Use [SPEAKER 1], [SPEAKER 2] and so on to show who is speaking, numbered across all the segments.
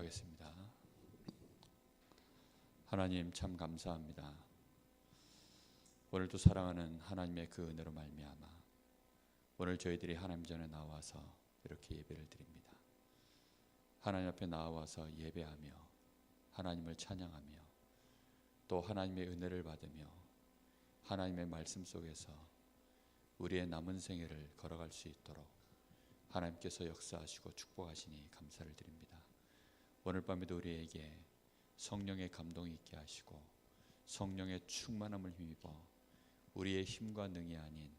[SPEAKER 1] 기도하겠습니다. 하나님 참 감사합니다. 오늘도 사랑하는 하나님의 그 은혜로 말미암아 오늘 저희들이 하나님 전에 나와서 이렇게 예배를 드립니다. 하나님 앞에 나와서 예배하며 하나님을 찬양하며 또 하나님의 은혜를 받으며 하나님의 말씀 속에서 우리의 남은 생애를 걸어갈 수 있도록 하나님께서 역사하시고 축복하시니 감사를 드립니다. 오늘 밤에도 우리에게 성령의 감동이 있게 하시고 성령의 충만함을 힘입어 우리의 힘과 능이 아닌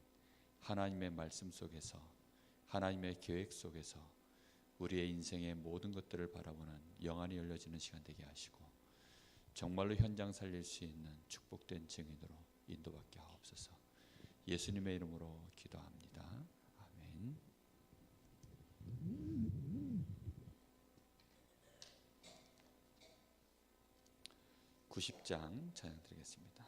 [SPEAKER 1] 하나님의 말씀 속에서 하나님의 계획 속에서 우리의 인생의 모든 것들을 바라보는 영안이 열려지는 시간 되게 하시고 정말로 현장 살릴 수 있는 축복된 증인으로 인도받게 하옵소서. 예수님의 이름으로 기도합니다. 아멘. 90장 찬양 드리겠습니다.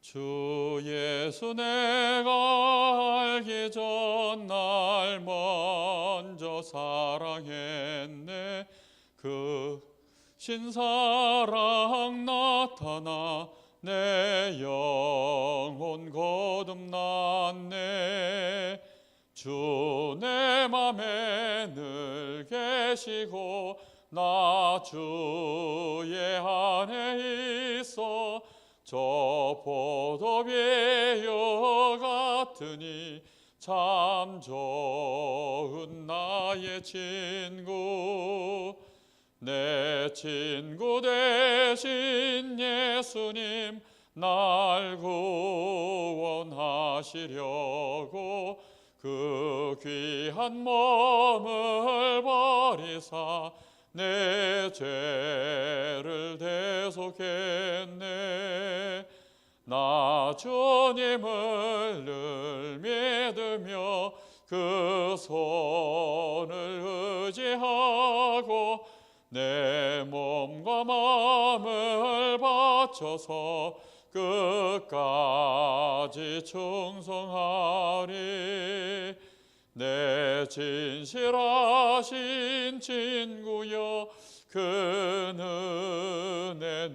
[SPEAKER 1] 주 예수 내가 알기 전 날 먼저 사랑했네. 그 신사랑 나타나 내 영혼 거듭났네. 주 내 맘에 늘 계시고 나 주의 안에 있어 저 포도비여 같으니 참 좋은 나의 친구. 내 친구 되신 예수님 날 구원하시려고 그 귀한 몸을 버리사 내 죄를 대속했네. 나 주님을 늘 믿으며 그 손을 의지하고 내 몸과 마음을 바쳐서 끝까지 충성하리. 내 진실하신 친구여 그 은혜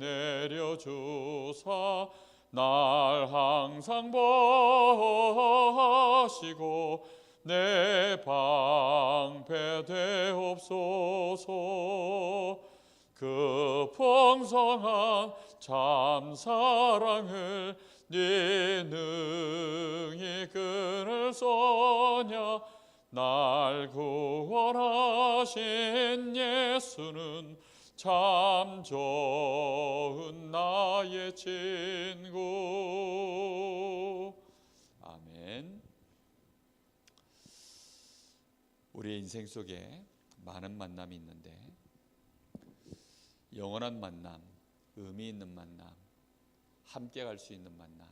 [SPEAKER 1] 내려주사 날 항상 보호하시고 내 방패 되옵소서. 그 풍성한 참 사랑을 네 능히 그를 쏘냐. 날 구원하신 예수는 참 좋은 나의 친구. 아멘. 우리의 인생 속에 많은 만남이 있는데 영원한 만남, 의미 있는 만남, 함께 갈 수 있는 만남,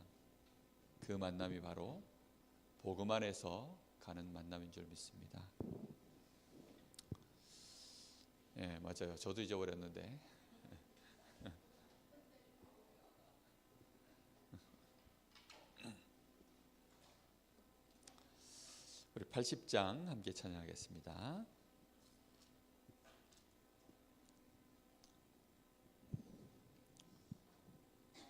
[SPEAKER 1] 그 만남이 바로 복음 안에서 가는 만남인 줄 믿습니다. 예, 맞아요. 저도 잊어버렸는데 우리 80장 함께 찬양하겠습니다.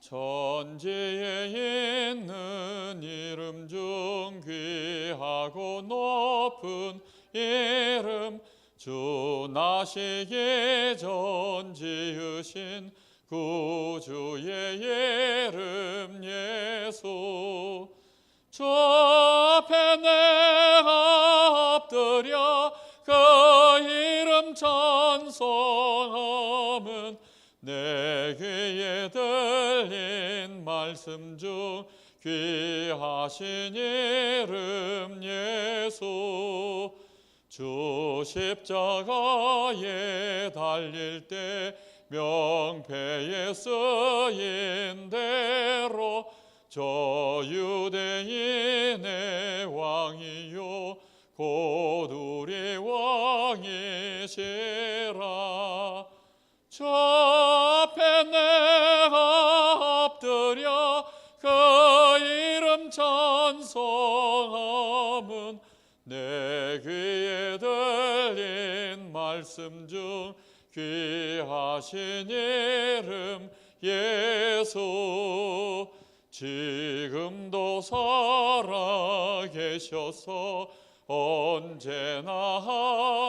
[SPEAKER 1] 천지에 있는 이름 중 귀하고 높은 이름 주 나시기 전 지으신 구주의 이름 예수. 주 앞에 내가 엎드려 그 이름 찬송함은 내 귀에 들린 말씀 중 귀하신 이름 예수. 주 십자가에 달릴 때 명패에 쓰인 대로 저 유대인의 왕이요 곧 우리 왕이시라. 저 앞에 내가 엎드려 그 이름 찬송함은 내 귀에 들린 말씀 중 귀하신 이름 예수. 지금도 살아계셔서 언제나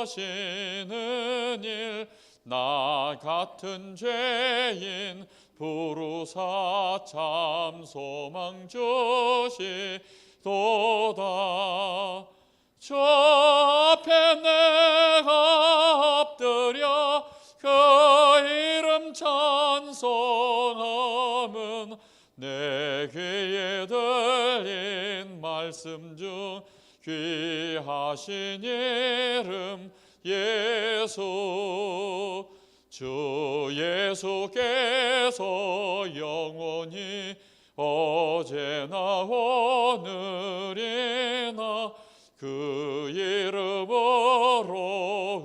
[SPEAKER 1] 하시는 일, 나 같은 죄인 부르사 참 소망 주시도다. 저 앞에 내가 엎드려 그 이름 찬송함은 내 귀에 들린 말씀 중 귀하신 이름 예수. 주 예수께서 영원히 어제나 오늘이나 그 이름으로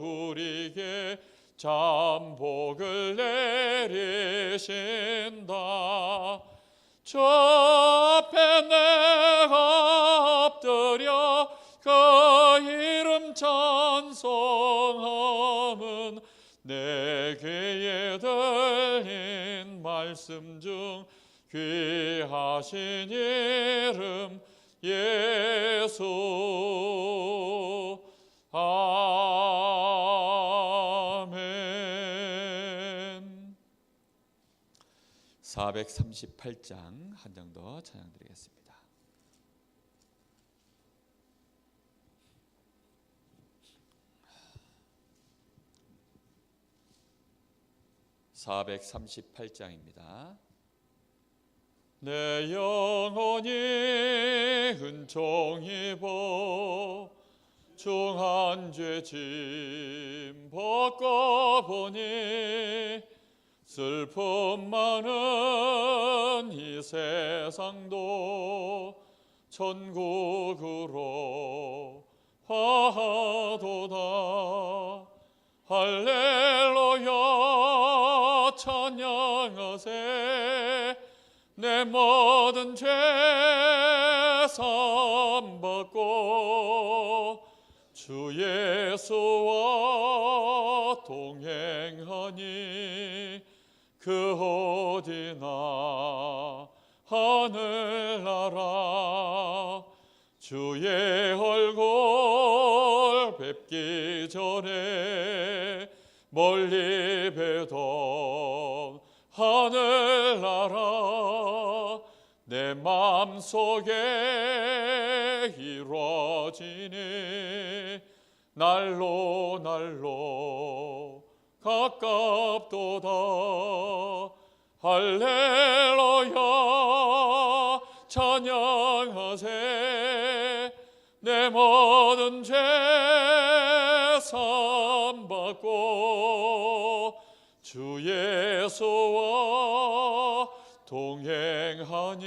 [SPEAKER 1] 우리에게 참 복을 내리신다. 저 앞에 내가 엎드려 그 이름 찬송함은 내 귀에 들린 말씀 중 귀하신 이름 예수. 아멘. 438장 한 장 더 찬양드리겠습니다. (438장입니다) 내 영혼이 은총 입어 중한 죄 짐 벗고 보니 슬픔 많은 이 세상도 천국으로 화하도다. 할렐루야 찬양하세. 내 모든 죄 사함받고 주 예수와 동행하니 그 어디나 하늘나라. 주의 얼굴 뵙기 전에 멀리 뵈던 하늘나라 내 마음속에 이루어지니 날로 날로 가깝도다. 할렐루야 찬양하세. 내 모든 죄 사함받고 주 예수와 동행하니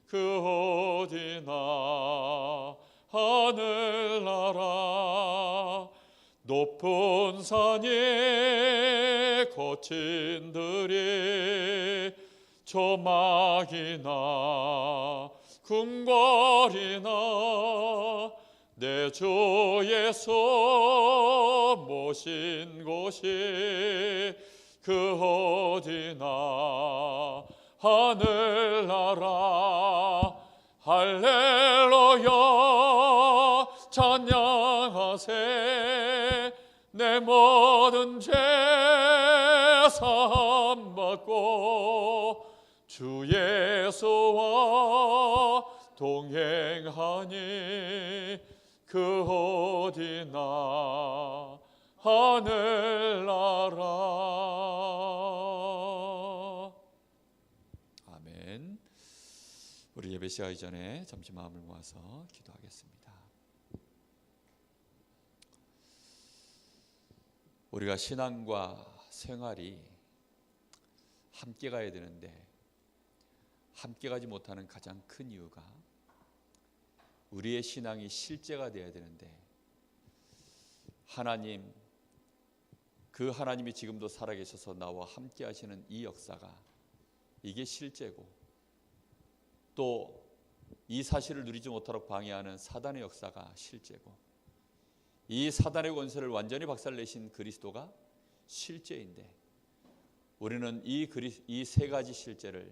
[SPEAKER 1] 그 어디나 하늘나라. 높은 산이 거친 들이 조막이나 궁궐이나 내 주 예수 모신 곳이 그 어디나 하늘나라. 할렐루야 찬양하세. 내 모든 죄 사함받고 주 예수와 동행하니 그 어디나 하늘나라. 아멘. 우리 예배 시작하기 전에 잠시 마음을 모아서 기도하겠습니다. 우리가 신앙과 생활이 함께 가야 되는데 함께 가지 못하는 가장 큰 이유가 우리의 신앙이 실제가 되어야 되는데 하나님, 그 하나님이 지금도 살아계셔서 나와 함께 하시는 이 역사가 이게 실제고, 또 이 사실을 누리지 못하도록 방해하는 사단의 역사가 실제고, 이 사단의 권세를 완전히 박살내신 그리스도가 실제인데 우리는 이 세 가지 실제를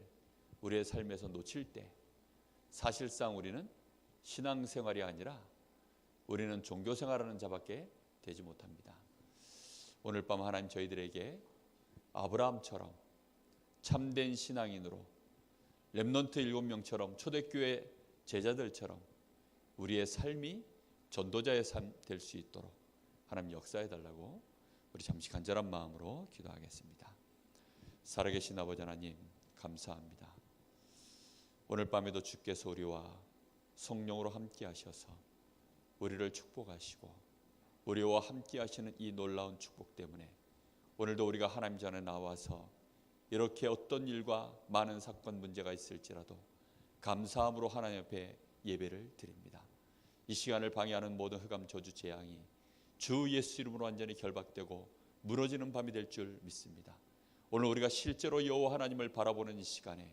[SPEAKER 1] 우리의 삶에서 놓칠 때 사실상 우리는 신앙생활이 아니라 우리는 종교생활하는 자밖에 되지 못합니다. 오늘 밤 하나님 저희들에게 아브라함처럼 참된 신앙인으로, 렘넌트 7명처럼, 초대교회 제자들처럼 우리의 삶이 전도자의 삶 될 수 있도록 하나님 역사해 달라고 우리 잠시 간절한 마음으로 기도하겠습니다. 살아계신 아버지 하나님, 감사합니다. 오늘 밤에도 주께서 우리와 성령으로 함께 하셔서 우리를 축복하시고 우리와 함께 하시는 이 놀라운 축복 때문에 오늘도 우리가 하나님 전에 나와서 이렇게 어떤 일과 많은 사건 문제가 있을지라도 감사함으로 하나님 앞에 예배를 드립니다. 이 시간을 방해하는 모든 흑암 저주 재앙이 주 예수 이름으로 완전히 결박되고 무너지는 밤이 될 줄 믿습니다. 오늘 우리가 실제로 여호와 하나님을 바라보는 이 시간에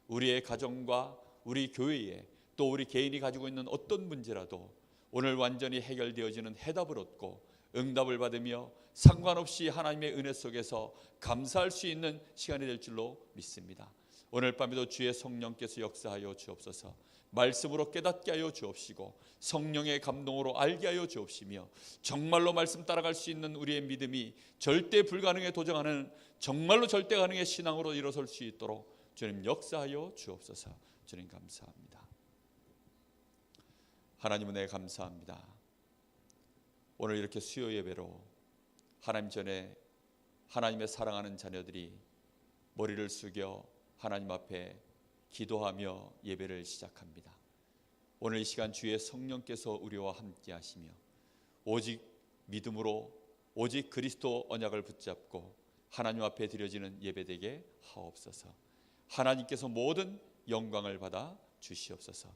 [SPEAKER 1] 우리의 가정과 우리 교회에 또 우리 개인이 가지고 있는 어떤 문제라도 오늘 완전히 해결되어지는 해답을 얻고 응답을 받으며 상관없이 하나님의 은혜 속에서 감사할 수 있는 시간이 될 줄로 믿습니다. 오늘 밤에도 주의 성령께서 역사하여 주옵소서. 말씀으로 깨닫게 하여 주옵시고 성령의 감동으로 알게 하여 주옵시며 정말로 말씀 따라갈 수 있는 우리의 믿음이 절대 불가능에 도전하는 정말로 절대 가능의 신앙으로 일어설 수 있도록 주님 역사하여 주옵소서. 주님 감사합니다. 하나님 은혜 감사합니다. 오늘 이렇게 수요 예배로 하나님 전에 하나님의 사랑하는 자녀들이 머리를 숙여 하나님 앞에 기도하며 예배를 시작합니다. 오늘 이 시간 주의 성령께서 우리와 함께 하시며 오직 믿음으로 오직 그리스도 언약을 붙잡고 하나님 앞에 드려지는 예배되게 하옵소서. 하나님께서 모든 영광을 받아 주시옵소서.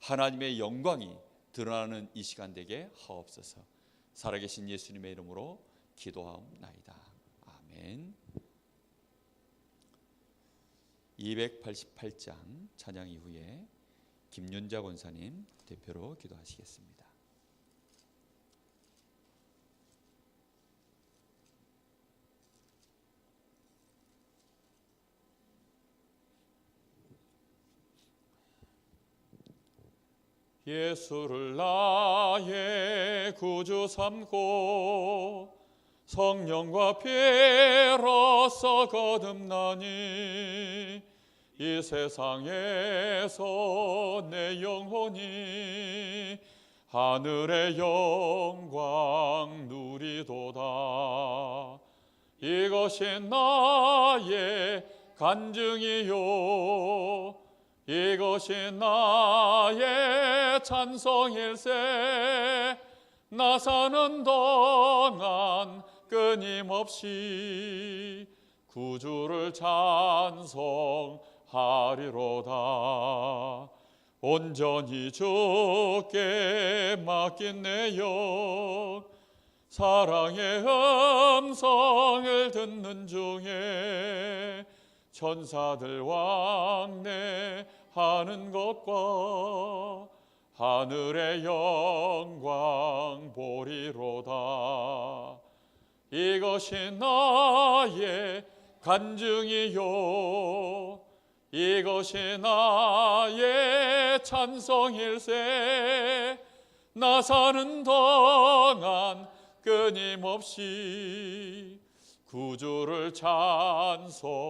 [SPEAKER 1] 하나님의 영광이 드러나는 이 시간 되게 하옵소서. 살아계신 예수님의 이름으로 기도하옵나이다. 아멘. 288장 찬양 이후에 김윤자 권사님 대표로 기도하시겠습니다.
[SPEAKER 2] 예수를 나의 구주 삼고 성령과 피로써 거듭나니 이 세상에서 내 영혼이 하늘의 영광 누리도다. 이것이 나의 간증이요 이것이 나의 찬송일세. 나 사는 동안 끊임없이 구주를 찬송하리로다. 온전히 주께 맡긴 내 영 사랑의 음성을 듣는 중에 천사들 왕래하는 것과 하늘의 영광 보리로다. 이것이 나의 간증이요 이것이 나의 찬송일세. 나 사는 동안 끊임없이 구주를 찬송하리로다.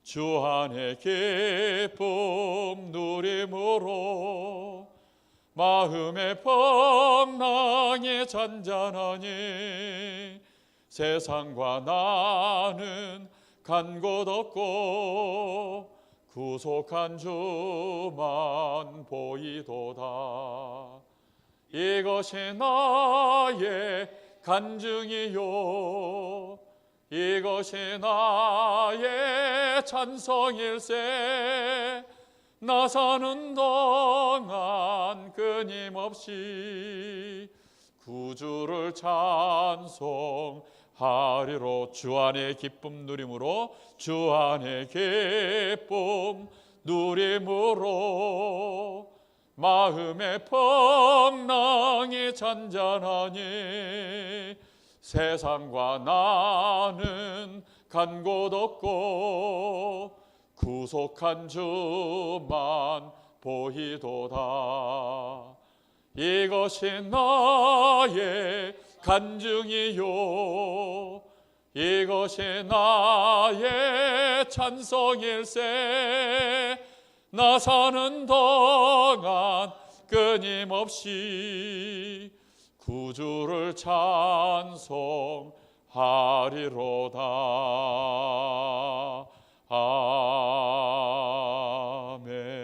[SPEAKER 2] 주 안의 기쁨 누림으로 마음의 풍랑이 잔잔하니 세상과 나는 간 곳 없고 구속한 주만 보이도다. 이것이 나의 간증이요 이것이 나의 찬송일세. 나 사는 동안 끊임없이 구주를 찬송하리로. 주 안의 기쁨 누림으로, 주 안의 기쁨 누림으로 마음의 풍랑이 잔잔하니 세상과 나는 간 곳 없고 구속한 주만 보이도다. 이것이 나의 간증이요, 이것이 나의 찬송일세. 나 사는 동안 끊임없이 구주를 찬송하리로다. 아멘.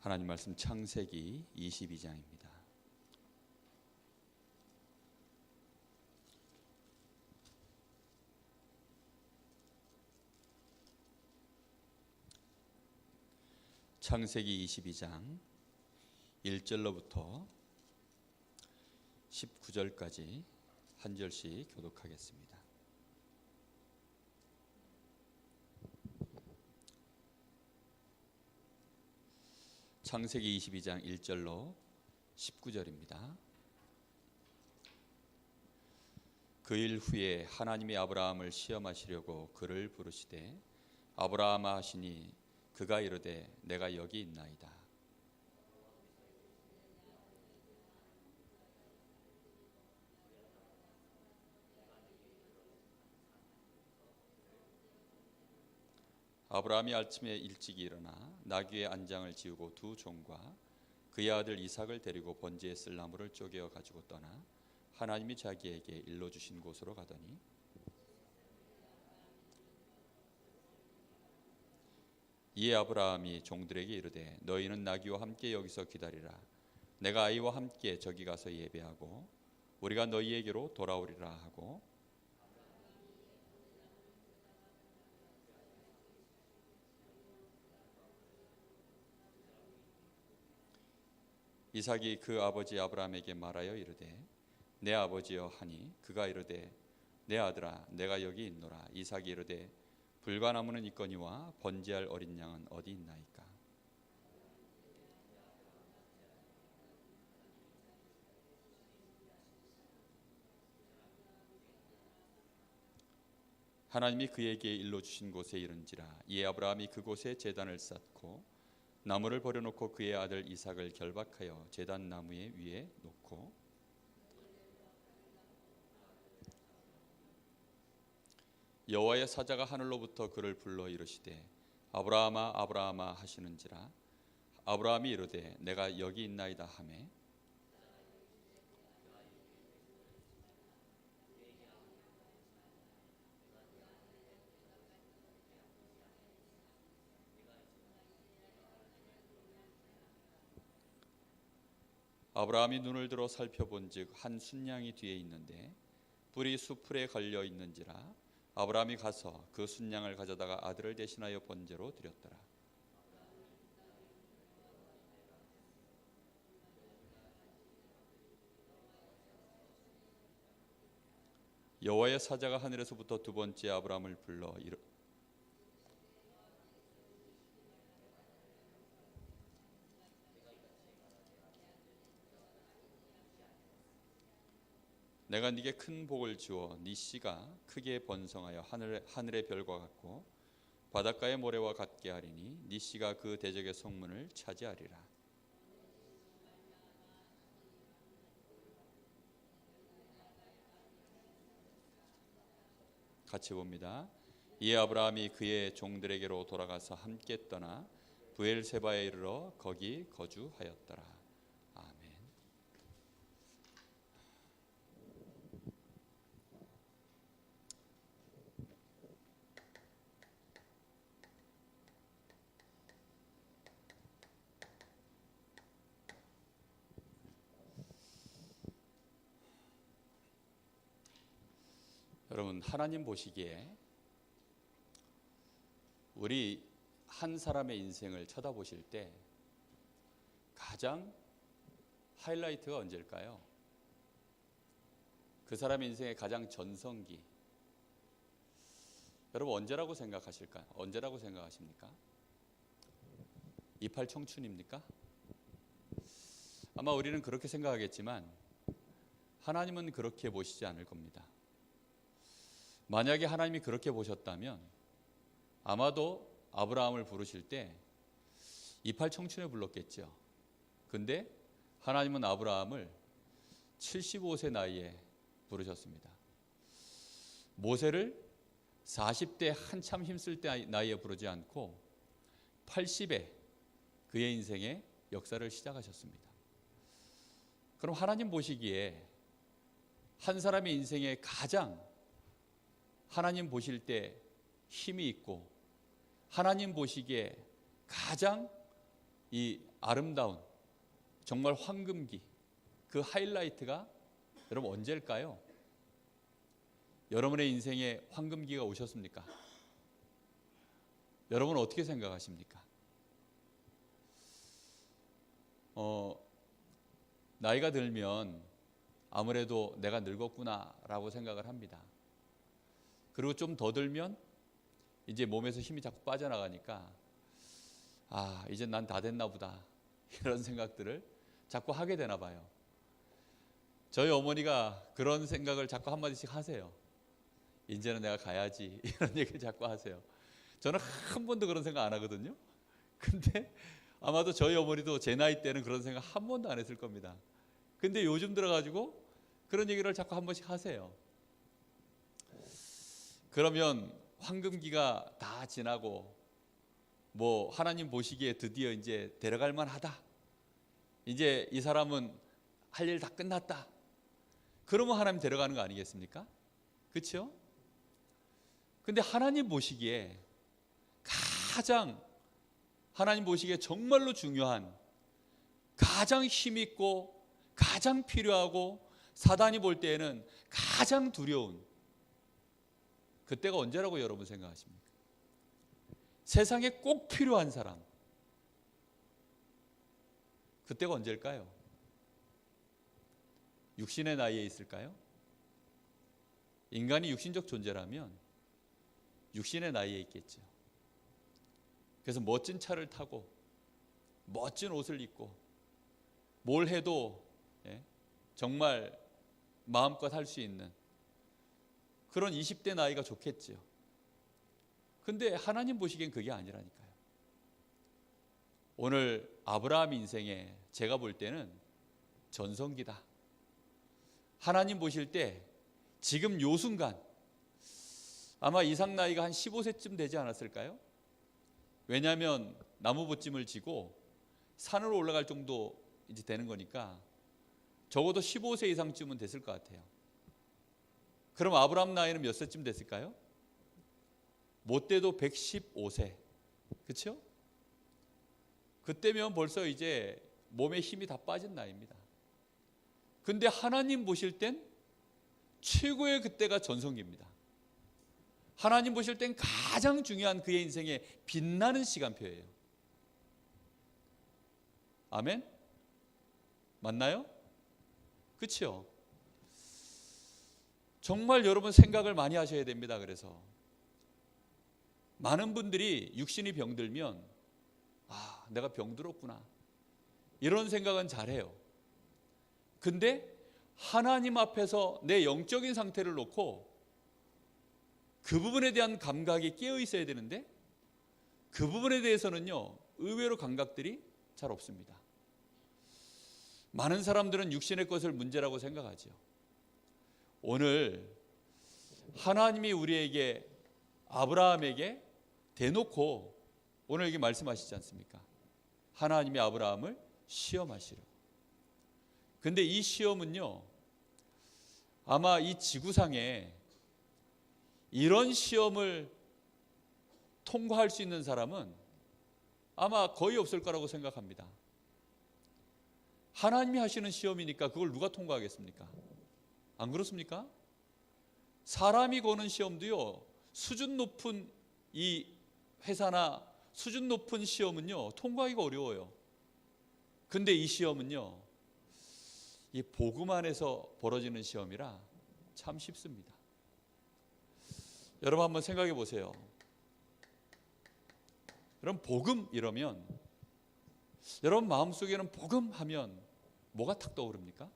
[SPEAKER 1] 하나님 말씀 창세기 22장입니다. 창세기 22장 1절로부터 19절까지 한 절씩 교독하겠습니다. 창세기 22장 1절로 19절입니다. 그 일 후에 하나님이 아브라함을 시험하시려고 그를 부르시되 아브라함아 하시니 그가 이르되 내가 여기 있나이다. 아브라함이 아침에 일찍이 일어나 나귀의 안장을 지우고 두 종과 그의 아들 이삭을 데리고 번제에 쓸 나무를 쪼개어 가지고 떠나 하나님이 자기에게 일러 주신 곳으로 가더니 이에 아브라함이 종들에게 이르되 너희는 나귀와 함께 여기서 기다리라. 내가 아이와 함께 저기 가서 예배하고 우리가 너희에게로 돌아오리라 하고 이삭이 그 아버지 아브라함에게 말하여 이르되 내 아버지여 하니 그가 이르되 내 아들아 내가 여기 있노라. 이삭이 이르되 불과나무는 있거니와 번제할 어린 양은 어디 있나이까. 하나님이 그에게 일러 주신 곳에 이른지라. 이에 아브라함이 그곳에 제단을 쌓고 나무를 버려놓고 그의 아들 이삭을 결박하여 제단 나무 위에 놓고 여호와의 사자가 하늘로부터 그를 불러 이르시되 아브라함아 아브라함아 하시는지라. 아브라함이 이르되 내가 여기 있나이다 하매 아브라함이 눈을 들어 살펴본즉 한 순양이 뒤에 있는데 뿔이 수풀에 걸려 있는지라. 아브라함이 가서 그 순양을 가져다가 아들을 대신하여 번제로 드렸더라. 여호와의 사자가 하늘에서부터 두 번째 아브라함을 불러 내가 네게 큰 복을 주어 네 씨가 크게 번성하여 하늘의 별과 같고 바닷가의 모래와 같게 하리니 네 씨가 그 대적의 성문을 차지하리라. 같이 봅니다. 이에 아브라함이 그의 종들에게로 돌아가서 함께 떠나 브엘세바에 이르러 거기 거주하였더라. 여러분, 하나님 보시기에 우리 한 사람의 인생을 쳐다보실 때 가장 하이라이트가 언제일까요? 그 사람의 인생의 가장 전성기. 여러분 언제라고 생각하실까요? 언제라고 생각하십니까? 28 청춘입니까? 아마 우리는 그렇게 생각하겠지만 하나님은 그렇게 보시지 않을 겁니다. 만약에 하나님이 그렇게 보셨다면 아마도 아브라함을 부르실 때 28 청춘에 불렀겠죠. 근데 하나님은 아브라함을 75세 나이에 부르셨습니다. 모세를 40대 한참 힘쓸 때 나이에 부르지 않고 80에 그의 인생의 역사를 시작하셨습니다. 그럼 하나님 보시기에 한 사람의 인생에 가장 하나님 보실 때 힘이 있고 하나님 보시기에 가장 이 아름다운 정말 황금기 그 하이라이트가 여러분 언제일까요? 여러분의 인생에 황금기가 오셨습니까? 여러분은 어떻게 생각하십니까? 나이가 들면 아무래도 내가 늙었구나라고 생각을 합니다. 그리고 좀 더 들면 이제 몸에서 힘이 자꾸 빠져나가니까 이제 난 다 됐나 보다 이런 생각들을 자꾸 하게 되나 봐요. 저희 어머니가 그런 생각을 자꾸 한마디씩 하세요. 이제는 내가 가야지 이런 얘기를 자꾸 하세요. 저는 한 번도 그런 생각 안 하거든요. 근데 아마도 저희 어머니도 제 나이 때는 그런 생각 한 번도 안 했을 겁니다. 근데 요즘 들어가지고 그런 얘기를 자꾸 한 번씩 하세요. 그러면 황금기가 다 지나고 뭐 하나님 보시기에 드디어 이제 데려갈 만하다. 이제 이 사람은 할 일 다 끝났다. 그러면 하나님 데려가는 거 아니겠습니까? 그렇죠? 근데 하나님 보시기에 가장 하나님 보시기에 정말로 중요한 가장 힘있고 가장 필요하고 사단이 볼 때에는 가장 두려운 그때가 언제라고 여러분 생각하십니까? 세상에 꼭 필요한 사람 그때가 언제일까요? 육신의 나이에 있을까요? 인간이 육신적 존재라면 육신의 나이에 있겠죠. 그래서 멋진 차를 타고 멋진 옷을 입고 뭘 해도 정말 마음껏 할 수 있는 그런 20대 나이가 좋겠죠. 근데 하나님 보시기엔 그게 아니라니까요. 오늘 아브라함 인생에 제가 볼 때는 전성기다. 하나님 보실 때 지금 요 순간 아마 이삭 나이가 한 15세쯤 되지 않았을까요? 왜냐하면 나무 봇짐을 지고 산으로 올라갈 정도 이제 되는 거니까 적어도 15세 이상쯤은 됐을 것 같아요. 그럼 아브라함 나이는 몇 세쯤 됐을까요? 못돼도 115세. 그렇죠? 그때면 벌써 이제 몸에 힘이 다 빠진 나이입니다. 근데 하나님 보실 땐 최고의 그때가 전성기입니다. 하나님 보실 땐 가장 중요한 그의 인생에 빛나는 시간표예요. 아멘? 맞나요? 그렇죠? 정말 여러분 생각을 많이 하셔야 됩니다. 그래서 많은 분들이 육신이 병들면 내가 병들었구나 이런 생각은 잘해요. 근데 하나님 앞에서 내 영적인 상태를 놓고 그 부분에 대한 감각이 깨어 있어야 되는데 그 부분에 대해서는요 의외로 감각들이 잘 없습니다. 많은 사람들은 육신의 것을 문제라고 생각하죠. 오늘 하나님이 우리에게 아브라함에게 대놓고 오늘 여기 말씀하시지 않습니까? 하나님이 아브라함을 시험하시려. 근데 이 시험은요 아마 이 지구상에 이런 시험을 통과할 수 있는 사람은 아마 거의 없을 거라고 생각합니다. 하나님이 하시는 시험이니까 그걸 누가 통과하겠습니까? 안 그렇습니까? 사람이 거는 시험도요 수준 높은 이 회사나 수준 높은 시험은요 통과하기가 어려워요. 근데 이 시험은요 이 복음 안에서 벌어지는 시험이라 참 쉽습니다. 여러분 한번 생각해 보세요. 여러분 복음 이러면 여러분 마음속에는 복음 하면 뭐가 탁 떠오릅니까?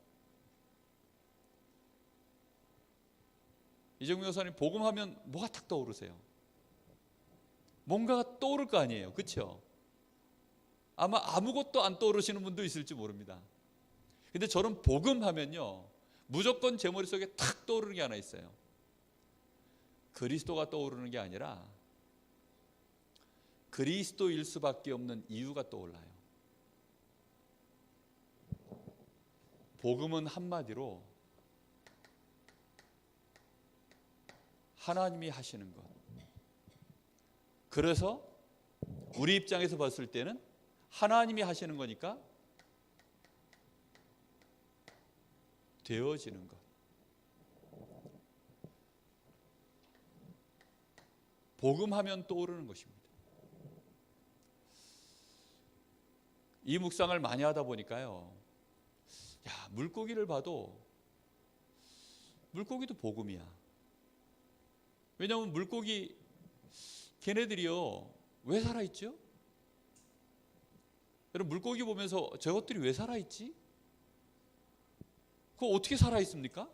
[SPEAKER 1] 이정민 여사님 복음 하면 뭐가 탁 떠오르세요? 뭔가가 떠오를 거 아니에요. 그렇죠? 아마 아무것도 안 떠오르시는 분도 있을지 모릅니다. 근데 저는 복음 하면요 무조건 제 머릿속에 탁 떠오르는 게 하나 있어요. 그리스도가 떠오르는 게 아니라 그리스도일 수밖에 없는 이유가 떠올라요. 복음은 한마디로 하나님이 하시는 것. 그래서 우리 입장에서 봤을 때는 하나님이 하시는 거니까 되어지는 것. 복음하면 떠오르는 것입니다. 이 묵상을 많이 하다 보니까요, 야, 물고기를 봐도 물고기도 복음이야. 왜냐하면 물고기 걔네들이요 왜 살아있죠? 여러분 물고기 보면서 저것들이 왜 살아있지? 그거 어떻게 살아있습니까?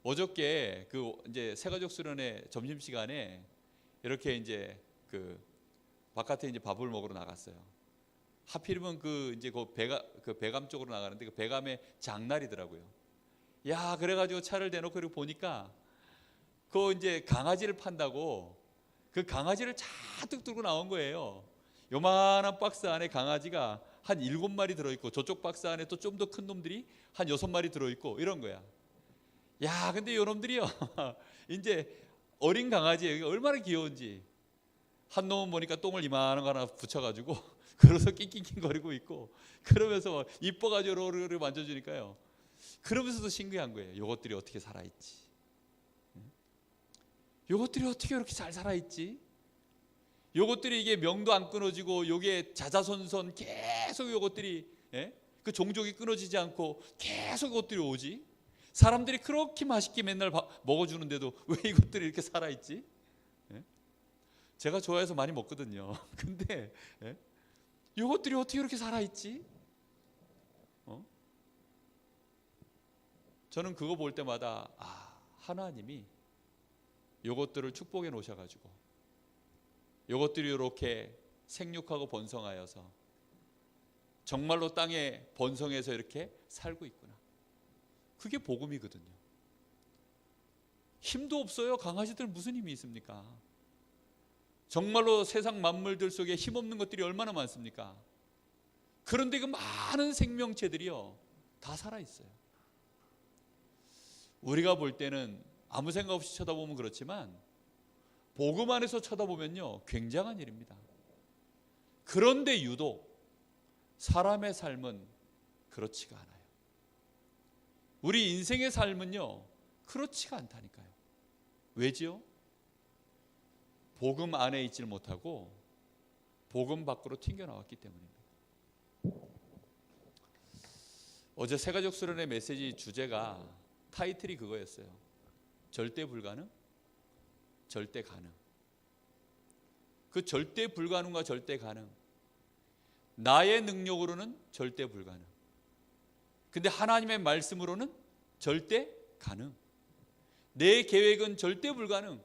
[SPEAKER 1] 어저께 그 이제 새가족 수련회 점심 시간에 이렇게 이제 그 바깥에 이제 밥을 먹으러 나갔어요. 하필이면 그 이제 그 배감 쪽으로 나가는데 그 배감의 장날이더라고요. 야, 그래가지고 차를 대놓고 이렇게 보니까 그 이제 강아지를 판다고 그 강아지를 잔뜩 들고 나온 거예요. 요만한 박스 안에 강아지가 한 7마리 들어있고 저쪽 박스 안에 또 좀 더 큰 놈들이 한 6마리 들어있고 이런 거야. 야, 근데 요 놈들이요 이제 어린 강아지예요. 얼마나 귀여운지. 한 놈은 보니까 똥을 이만한 거 하나 붙여가지고 그래서 낑낑낑거리고 있고 그러면서 이뻐가지고 로르르 만져주니까요. 그러면서도 신기한 거예요. 요것들이 어떻게 살아있지? 요것들이 어떻게 이렇게 잘 살아있지? 요것들이 이게 명도 안 끊어지고 요게 자자손손 계속 요것들이 그 종족이 끊어지지 않고 계속 이것들이 오지? 사람들이 그렇게 맛있게 맨날 먹어주는데도 왜 이것들이 이렇게 살아있지? 제가 좋아해서 많이 먹거든요. 근데 이것들이 어떻게 이렇게 살아있지? 저는 그거 볼 때마다 하나님이 이것들을 축복해 놓으셔가지고 이것들이 이렇게 생육하고 번성하여서 정말로 땅에 번성해서 이렇게 살고 있구나. 그게 복음이거든요. 힘도 없어요. 강아지들 무슨 힘이 있습니까? 정말로 세상 만물들 속에 힘없는 것들이 얼마나 많습니까? 그런데 그 많은 생명체들이요 다 살아있어요. 우리가 볼 때는 아무 생각 없이 쳐다보면 그렇지만 복음 안에서 쳐다보면요 굉장한 일입니다. 그런데 유독 사람의 삶은 그렇지가 않아요. 우리 인생의 삶은요 그렇지가 않다니까요. 왜지요? 복음 안에 있지를 못하고 복음 밖으로 튕겨나왔기 때문입니다. 어제 새가족 수련회 메시지 주제가 타이틀이 그거였어요. 절대 불가능, 절대 가능. 그 절대 불가능과 절대 가능, 나의 능력으로는 절대 불가능, 근데 하나님의 말씀으로는 절대 가능. 내 계획은 절대 불가능,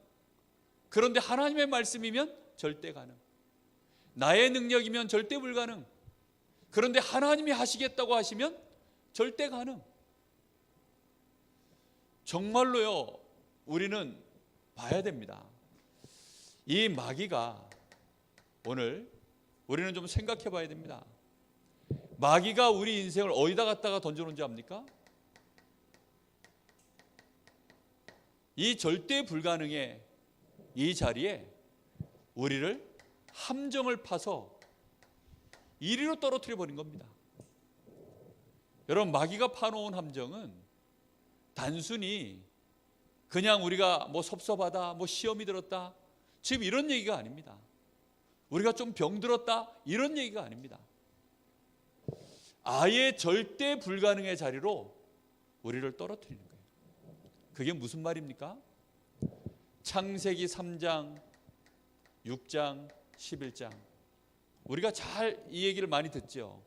[SPEAKER 1] 그런데 하나님의 말씀이면 절대 가능. 나의 능력이면 절대 불가능, 그런데 하나님이 하시겠다고 하시면 절대 가능. 정말로요 우리는 봐야 됩니다. 이 마귀가 오늘 우리는 좀 생각해 봐야 됩니다. 마귀가 우리 인생을 어디다 갖다가 던져놓은지 압니까? 이 절대 불가능의 이 자리에 우리를 함정을 파서 이리로 떨어뜨려 버린 겁니다. 여러분 마귀가 파놓은 함정은 단순히 그냥 우리가 뭐 섭섭하다, 뭐 시험이 들었다, 지금 이런 얘기가 아닙니다. 우리가 좀 병들었다 이런 얘기가 아닙니다. 아예 절대 불가능의 자리로 우리를 떨어뜨리는 거예요. 그게 무슨 말입니까? 창세기 3장, 6장, 11장 우리가 잘 이 얘기를 많이 듣죠.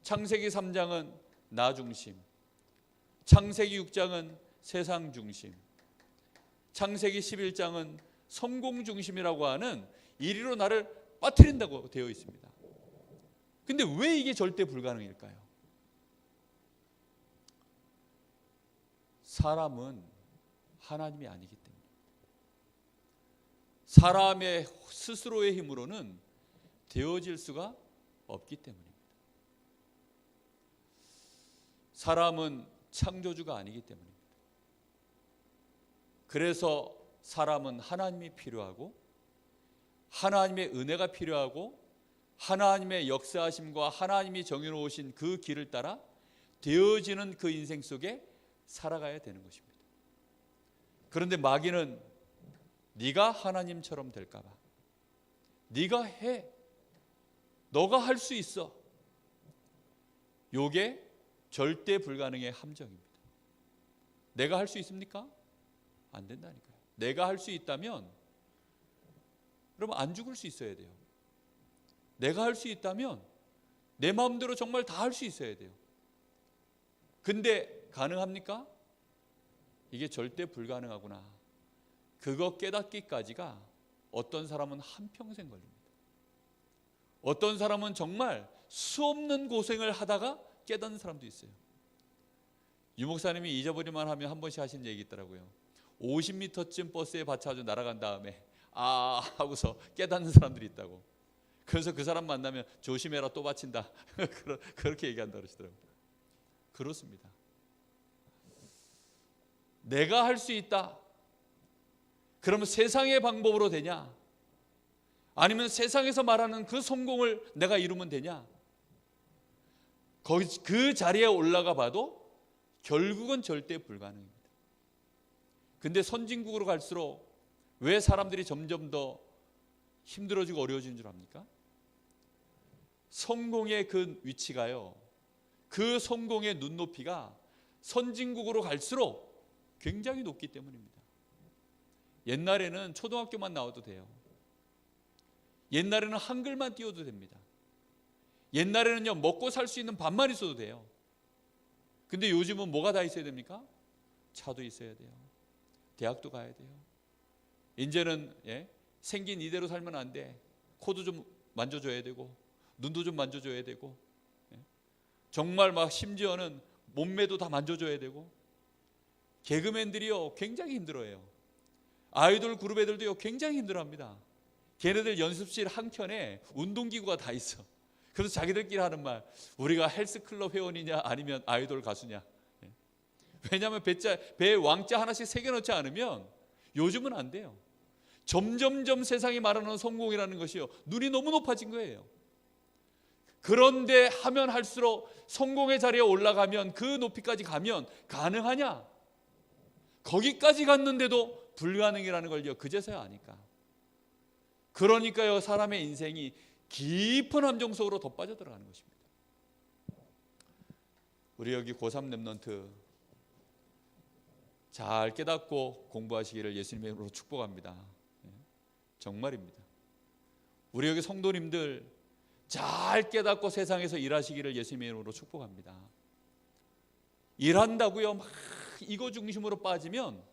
[SPEAKER 1] 창세기 3장은 나 중심, 창세기 6장은 세상 중심, 창세기 11장은 성공 중심이라고 하는 이리로 나를 빠뜨린다고 되어 있습니다. 근데 왜 이게 절대 불가능일까요? 사람은 하나님이 아니기 때문에, 사람의 스스로의 힘으로는 되어질 수가 없기 때문입니다. 사람은 창조주가 아니기 때문입니다. 그래서 사람은 하나님이 필요하고 하나님의 은혜가 필요하고 하나님의 역사하심과 하나님이 정해놓으신 그 길을 따라 되어지는 그 인생 속에 살아가야 되는 것입니다. 그런데 마귀는 네가 하나님처럼 될까 봐, 네가 해, 너가 할 수 있어, 요게 절대 불가능의 함정입니다. 내가 할 수 있습니까? 안 된다니까요. 내가 할 수 있다면 여러분 안 죽을 수 있어야 돼요. 내가 할 수 있다면 내 마음대로 정말 다 할 수 있어야 돼요. 근데 가능합니까? 이게 절대 불가능하구나. 그거 깨닫기까지가 어떤 사람은 한평생 걸립니다. 어떤 사람은 정말 수없는 고생을 하다가 깨닫는 사람도 있어요. 유 목사님이 잊어버리만 하면 한 번씩 하신 얘기 있더라고요. 50m쯤 버스에 받쳐가지고 날아간 다음에 아 하고서 깨닫는 사람들이 있다고. 그래서 그 사람 만나면 조심해라 또 받친다 그렇게 얘기한다 그러시더라고요. 그렇습니다. 내가 할 수 있다. 그러면 세상의 방법으로 되냐? 아니면 세상에서 말하는 그 성공을 내가 이루면 되냐? 거기 그 자리에 올라가 봐도 결국은 절대 불가능입니다. 근데 선진국으로 갈수록 왜 사람들이 점점 더 힘들어지고 어려워지는 줄 압니까? 성공의 그 위치가요, 그 성공의 눈높이가 선진국으로 갈수록 굉장히 높기 때문입니다. 옛날에는 초등학교만 나와도 돼요. 옛날에는 한글만 띄워도 됩니다. 옛날에는요 먹고 살 수 있는 밥만 있어도 돼요. 근데 요즘은 뭐가 다 있어야 됩니까? 차도 있어야 돼요. 대학도 가야 돼요. 이제는 생긴 이대로 살면 안 돼. 코도 좀 만져줘야 되고 눈도 좀 만져줘야 되고 정말 막 심지어는 몸매도 다 만져줘야 되고. 개그맨들이요 굉장히 힘들어해요. 아이돌 그룹 애들도요 굉장히 힘들어합니다. 걔네들 연습실 한켠에 운동기구가 다 있어. 그래서 자기들끼리 하는 말, 우리가 헬스클럽 회원이냐 아니면 아이돌 가수냐. 왜냐하면 배에 왕자 하나씩 새겨놓지 않으면 요즘은 안 돼요. 점점점 세상이 말하는 성공이라는 것이요 눈이 너무 높아진 거예요. 그런데 하면 할수록 성공의 자리에 올라가면 그 높이까지 가면 가능하냐? 거기까지 갔는데도 불가능이라는 걸요 그제서야 아니까. 그러니까요 사람의 인생이 깊은 함정 속으로 더 빠져들어가는 것입니다. 우리 여기 고3 랩런트 잘 깨닫고 공부하시기를 예수님의 이름으로 축복합니다. 정말입니다. 우리 여기 성도님들 잘 깨닫고 세상에서 일하시기를 예수님의 이름으로 축복합니다. 일한다고요 막 이거 중심으로 빠지면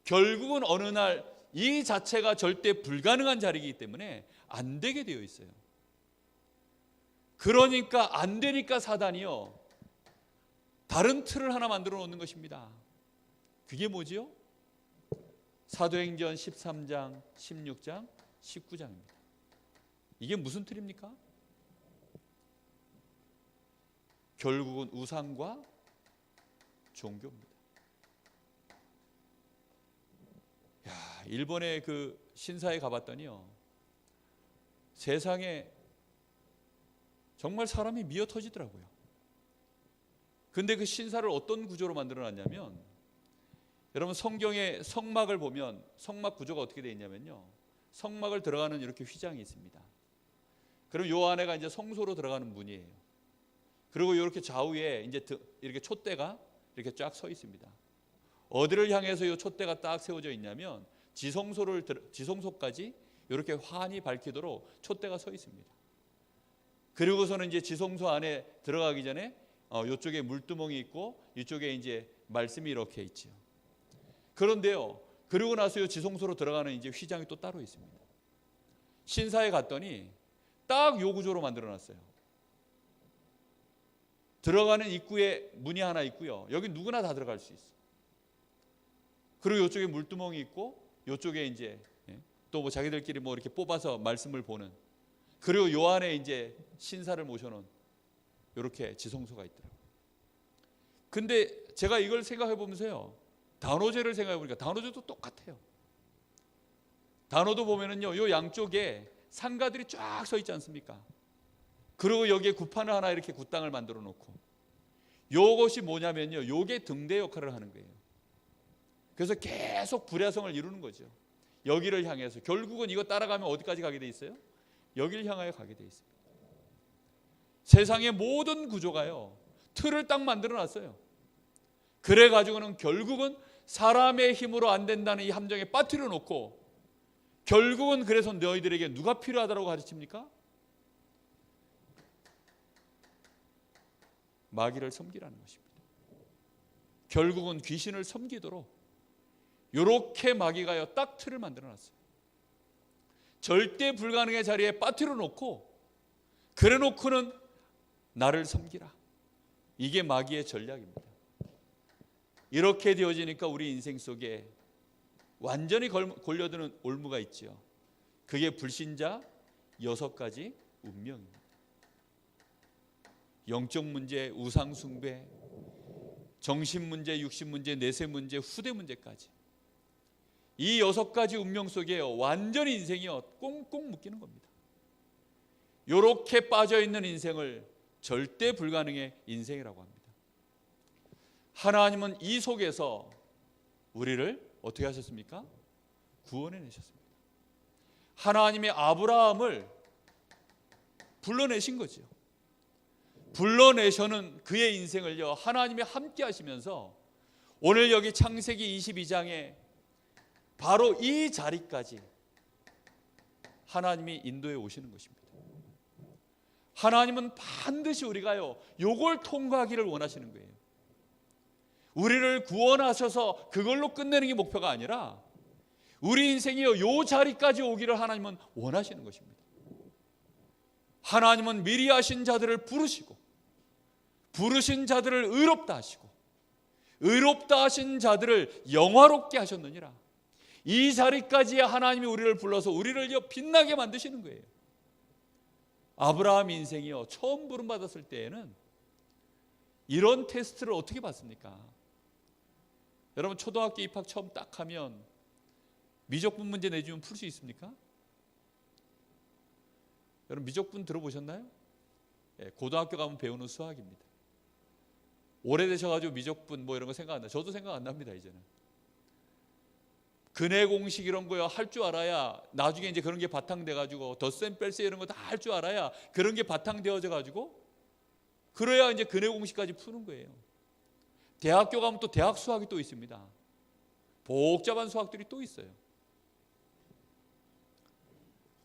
[SPEAKER 1] 결국은 어느 날 이 자체가 절대 불가능한 자리이기 때문에 안 되게 되어 있어요. 그러니까 안 되니까 사단이요 다른 틀을 하나 만들어 놓는 것입니다. 그게 뭐지요? 사도행전 13장, 16장, 19장입니다. 이게 무슨 틀입니까? 결국은 우상과 종교입니다. 일본의 그 신사에 가봤더니요 세상에 정말 사람이 미어 터지더라고요. 근데 그 신사를 어떤 구조로 만들어 놨냐면, 여러분 성경의 성막을 보면 성막 구조가 어떻게 되어 있냐면요 성막을 들어가는 이렇게 휘장이 있습니다. 그럼 요 안에가 이제 성소로 들어가는 문이에요. 그리고 이렇게 좌우에 이제 이렇게 촛대가 이렇게 쫙 서 있습니다. 어디를 향해서 이 촛대가 딱 세워져 있냐면 지성소까지 이렇게 환히 밝히도록 촛대가 서 있습니다. 그리고서는 이제 지성소 안에 들어가기 전에 이쪽에 물두멍이 있고 이쪽에 이제 말씀이 이렇게 있죠. 그런데요, 그리고 나서 이 지성소로 들어가는 이제 휘장이 또 따로 있습니다. 신사에 갔더니 딱 요 구조로 만들어놨어요. 들어가는 입구에 문이 하나 있고요. 여기 누구나 다 들어갈 수 있어. 그리고 이쪽에 물두멍이 있고 이쪽에 이제 또 뭐 자기들끼리 뭐 이렇게 뽑아서 말씀을 보는. 그리고 요 안에 이제 신사를 모셔놓은 이렇게 지성소가 있더라고요. 근데 제가 이걸 생각해 보면서요, 단오제를 생각해 보니까 단오제도 똑같아요. 단오도 보면은요, 요 양쪽에 상가들이 쫙 서 있지 않습니까? 그리고 여기에 구판을 하나 이렇게 굿땅을 만들어 놓고, 요것이 뭐냐면요, 요게 등대 역할을 하는 거예요. 그래서 계속 불야성을 이루는 거죠. 여기를 향해서 결국은 이거 따라가면 어디까지 가게 돼 있어요? 여기를 향하여 가게 돼 있습니다. 세상의 모든 구조가요, 틀을 딱 만들어 놨어요. 그래 가지고는 결국은 사람의 힘으로 안 된다는 이 함정에 빠뜨려 놓고, 결국은 그래서 너희들에게 누가 필요하다고 가르칩니까? 마귀를 섬기라는 것입니다. 결국은 귀신을 섬기도록 이렇게 마귀가요 딱 틀을 만들어 놨어요. 절대 불가능의 자리에 빠뜨려 놓고, 그래 놓고는 나를 섬기라. 이게 마귀의 전략입니다. 이렇게 되어지니까 우리 인생 속에 완전히 골려드는 올무가 있죠. 그게 불신자 6가지 운명입니다. 영적 문제, 우상 숭배, 정신 문제, 육신 문제, 내세 문제, 후대 문제까지 이 6가지 운명 속에 완전히 인생이 꽁꽁 묶이는 겁니다. 이렇게 빠져있는 인생을 절대 불가능의 인생이라고 합니다. 하나님은 이 속에서 우리를 어떻게 하셨습니까? 구원해 내셨습니다. 하나님의 아브라함을 불러내신 거죠. 불러내셔는 그의 인생을요 하나님이 함께 하시면서 오늘 여기 창세기 22장에 바로 이 자리까지 하나님이 인도해 오시는 것입니다. 하나님은 반드시 우리가요 요걸 통과하기를 원하시는 거예요. 우리를 구원하셔서 그걸로 끝내는 게 목표가 아니라 우리 인생이요 요 자리까지 오기를 하나님은 원하시는 것입니다. 하나님은 미리 하신 자들을 부르시고, 부르신 자들을 의롭다 하시고, 의롭다 하신 자들을 영화롭게 하셨느니라. 이 자리까지 하나님이 우리를 불러서 우리를 빛나게 만드시는 거예요. 아브라함 인생이요 처음 부름받았을 때에는 이런 테스트를 어떻게 받습니까? 여러분 초등학교 입학 처음 딱 하면 미적분 문제 내주면 풀 수 있습니까? 여러분 미적분 들어보셨나요? 고등학교 가면 배우는 수학입니다. 오래되셔가지고 미적분 뭐 이런 거 생각 안 나요. 저도 생각 안 납니다. 이제는 근해 공식 이런 거요 할 줄 알아야 나중에 이제 그런 게 바탕돼가지고 덧셈 뺄셈 이런 거 다 할 줄 알아야 그런 게 바탕되어져가지고 그래야 이제 근해 공식까지 푸는 거예요. 대학교 가면 또 대학 수학이 또 있습니다. 복잡한 수학들이 또 있어요.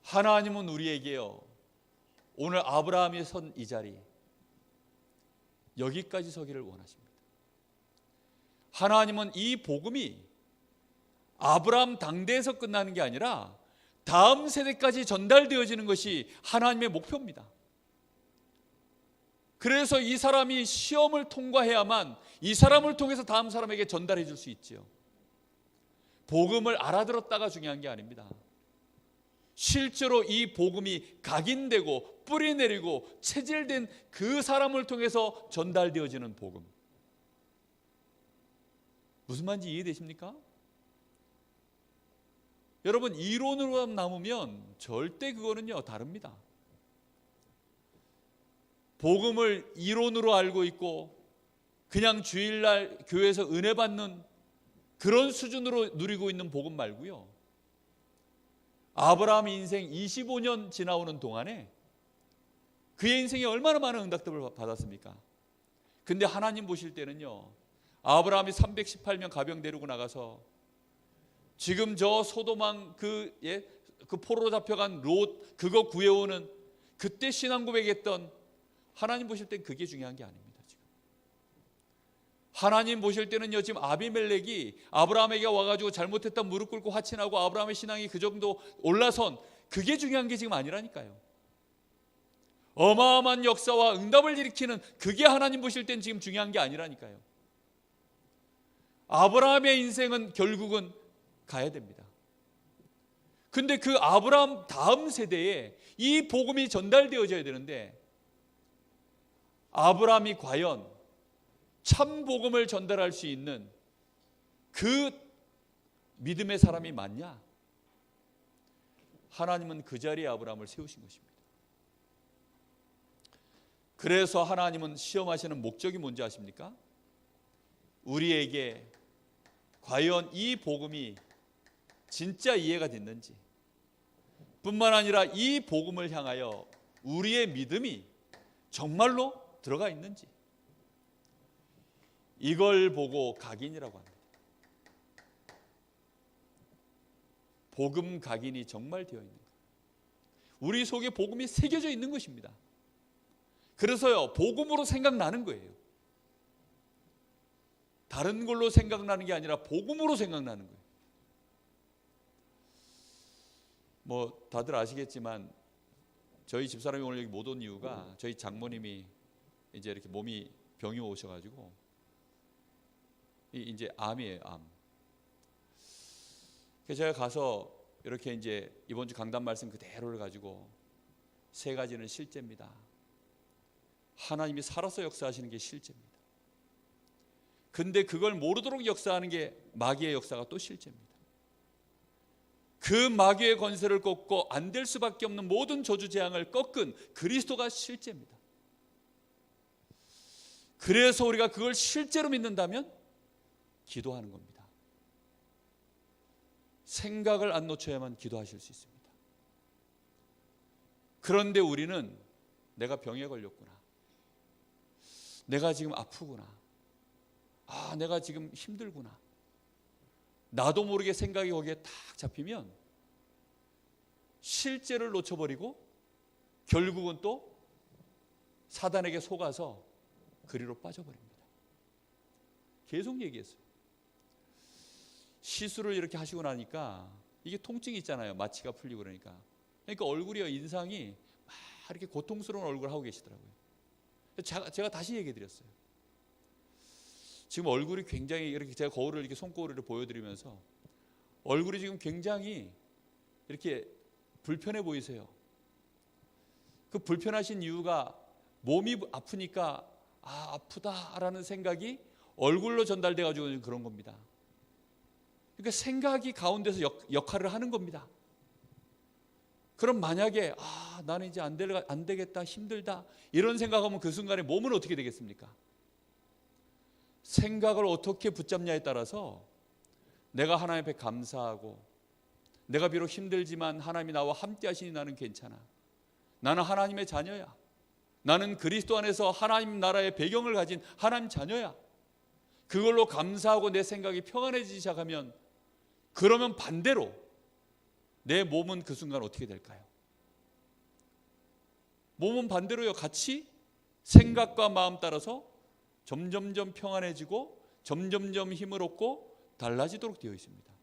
[SPEAKER 1] 하나님은 우리에게요 오늘 아브라함이 선 이 자리 여기까지 서기를 원하십니다. 하나님은 이 복음이 아브라함 당대에서 끝나는 게 아니라 다음 세대까지 전달되어지는 것이 하나님의 목표입니다. 그래서 이 사람이 시험을 통과해야만 이 사람을 통해서 다음 사람에게 전달해 줄 수 있지요. 복음을 알아들었다가 중요한 게 아닙니다. 실제로 이 복음이 각인되고 뿌리 내리고 체질된 그 사람을 통해서 전달되어지는 복음. 무슨 말인지 이해되십니까? 여러분 이론으로 남으면 절대 그거는요 다릅니다. 복음을 이론으로 알고 있고 그냥 주일날 교회에서 은혜 받는 그런 수준으로 누리고 있는 복음 말고요. 아브라함 인생 25년 지나오는 동안에 그의 인생에 얼마나 많은 응답들을 받았습니까? 근데 하나님 보실 때는요 아브라함이 318명 가병 데리고 나가서 지금 저 소돔왕 그 포로로 잡혀간 롯 그거 구해오는 그때 신앙 고백했던 하나님 보실 땐 그게 중요한 게 아닙니다. 지금 하나님 보실 때는요 지금 아비멜렉이 아브라함에게 와가지고 잘못했다 무릎 꿇고 화친하고 아브라함의 신앙이 그 정도 올라선 그게 중요한 게 지금 아니라니까요. 어마어마한 역사와 응답을 일으키는 그게 하나님 보실 땐 지금 중요한 게 아니라니까요. 아브라함의 인생은 결국은 가야 됩니다. 근데 그 아브라함 다음 세대에 이 복음이 전달되어져야 되는데 아브라함이 과연 참 복음을 전달할 수 있는 그 믿음의 사람이 맞냐? 하나님은 그 자리에 아브라함을 세우신 것입니다. 그래서 하나님은 시험하시는 목적이 뭔지 아십니까? 우리에게 과연 이 복음이 진짜 이해가 됐는지, 뿐만 아니라 이 복음을 향하여 우리의 믿음이 정말로 들어가 있는지, 이걸 보고 각인이라고 합니다. 복음 각인이 정말 되어 있는 거예요. 우리 속에 복음이 새겨져 있는 것입니다. 그래서요, 복음으로 생각나는 거예요. 다른 걸로 생각나는 게 아니라 복음으로 생각나는 거예요. 뭐 다들 아시겠지만 저희 집사람이 오늘 여기 못 온 이유가 저희 장모님이 이제 이렇게 몸이 병이 오셔가지고 이제 암이에요, 암. 그래서 제가 가서 이렇게 이제 이번 주 강단 말씀 그대로를 가지고 세 가지는 실제입니다. 하나님이 살아서 역사하시는 게 실제입니다. 근데 그걸 모르도록 역사하는 게 마귀의 역사가 또 실제입니다. 그 마귀의 권세를 꺾고 안 될 수밖에 없는 모든 저주 재앙을 꺾은 그리스도가 실제입니다. 그래서 우리가 그걸 실제로 믿는다면 기도하는 겁니다. 생각을 안 놓쳐야만 기도하실 수 있습니다. 그런데 우리는 내가 병에 걸렸구나, 내가 지금 아프구나, 내가 지금 힘들구나, 나도 모르게 생각이 거기에 딱 잡히면 실제를 놓쳐버리고 결국은 또 사단에게 속아서 그리로 빠져버립니다. 계속 얘기했어요. 시술을 이렇게 하시고 나니까 이게 통증이 있잖아요. 마취가 풀리고 그러니까 얼굴이요, 인상이 막 이렇게 고통스러운 얼굴을 하고 계시더라고요. 제가 다시 얘기해 드렸어요. 지금 얼굴이 굉장히 이렇게, 제가 거울을 이렇게 손거울을 보여드리면서 얼굴이 지금 굉장히 이렇게 불편해 보이세요. 그 불편하신 이유가 몸이 아프니까 아프다라는 생각이 얼굴로 전달돼 가지고 그런 겁니다. 그러니까 생각이 가운데서 역할을 하는 겁니다. 그럼 만약에 나는 이제 안 되겠다, 힘들다 이런 생각하면 그 순간에 몸은 어떻게 되겠습니까? 생각을 어떻게 붙잡냐에 따라서 내가 하나님 앞에 감사하고, 내가 비록 힘들지만 하나님이 나와 함께 하시니 나는 괜찮아, 나는 하나님의 자녀야, 나는 그리스도 안에서 하나님 나라의 배경을 가진 하나님 자녀야, 그걸로 감사하고 내 생각이 평안해지기 시작하면, 그러면 반대로 내 몸은 그 순간 어떻게 될까요? 몸은 반대로요, 같이 생각과 마음 따라서 점점점 평안해지고 점점점 힘을 얻고 달라지도록 되어 있습니다.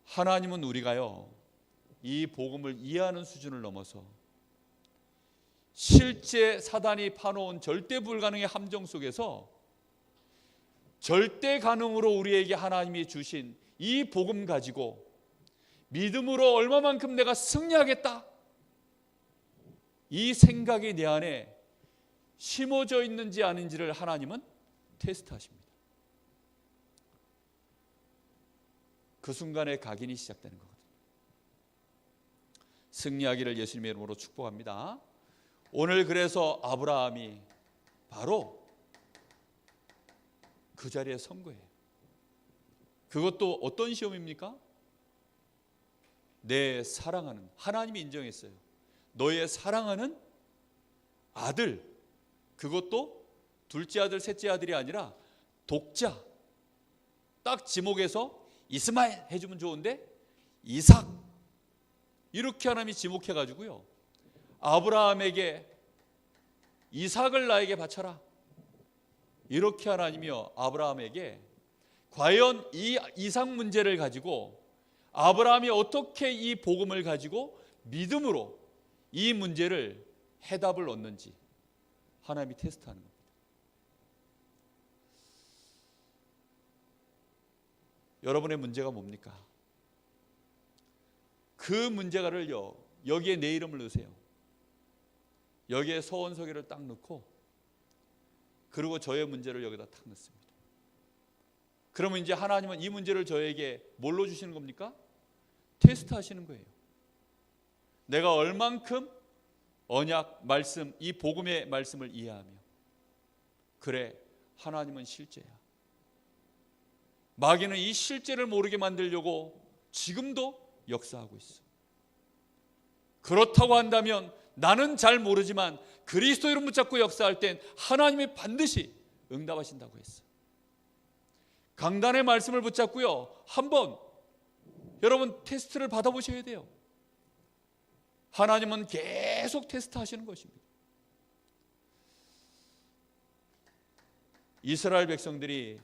[SPEAKER 1] 하나님은 우리가요, 이 복음을 이해하는 수준을 넘어서 실제 사단이 파놓은 절대 불가능의 함정 속에서 절대 가능으로 우리에게 하나님이 주신 이 복음 가지고 믿음으로 얼마만큼 내가 승리하겠다, 이 생각이 내 안에 심어져 있는지 아닌지를 하나님은 테스트하십니다. 그 순간에 각인이 시작되는 거거든요. 승리하기를 예수님의 이름으로 축복합니다. 오늘 그래서 아브라함이 바로 그 자리에 선 거예요. 그것도 어떤 시험입니까? 내 사랑하는, 하나님이 인정했어요. 너의 사랑하는 아들, 그것도 둘째 아들, 셋째 아들이 아니라 독자, 딱 지목해서 이스마엘 해주면 좋은데 이삭, 이렇게 하나님이 지목해가지고요, 아브라함에게 이삭을 나에게 바쳐라, 이렇게 하나님이요 아브라함에게 과연 이 이삭 문제를 가지고 아브라함이 어떻게 이 복음을 가지고 믿음으로 이 문제를 해답을 얻는지 하나님이 테스트하는 겁니다. 여러분의 문제가 뭡니까? 그 문제가를요, 여기에 내 이름을 넣으세요. 여기에 서원서기를 딱 넣고, 그리고 저의 문제를 여기다 탁 넣습니다. 그러면 이제 하나님은 이 문제를 저에게 뭘로 주시는 겁니까? 테스트 하시는 거예요. 내가 얼만큼 언약 말씀, 이 복음의 말씀을 이해하며, 그래, 하나님은 실제야. 마귀는 이 실제를 모르게 만들려고 지금도 역사하고 있어. 그렇다고 한다면 나는 잘 모르지만 그리스도 이름 붙잡고 역사할 땐 하나님이 반드시 응답하신다고 했어. 강단의 말씀을 붙잡고요, 한번 여러분 테스트를 받아보셔야 돼요. 하나님은 계속 테스트하시는 것입니다. 이스라엘 백성들이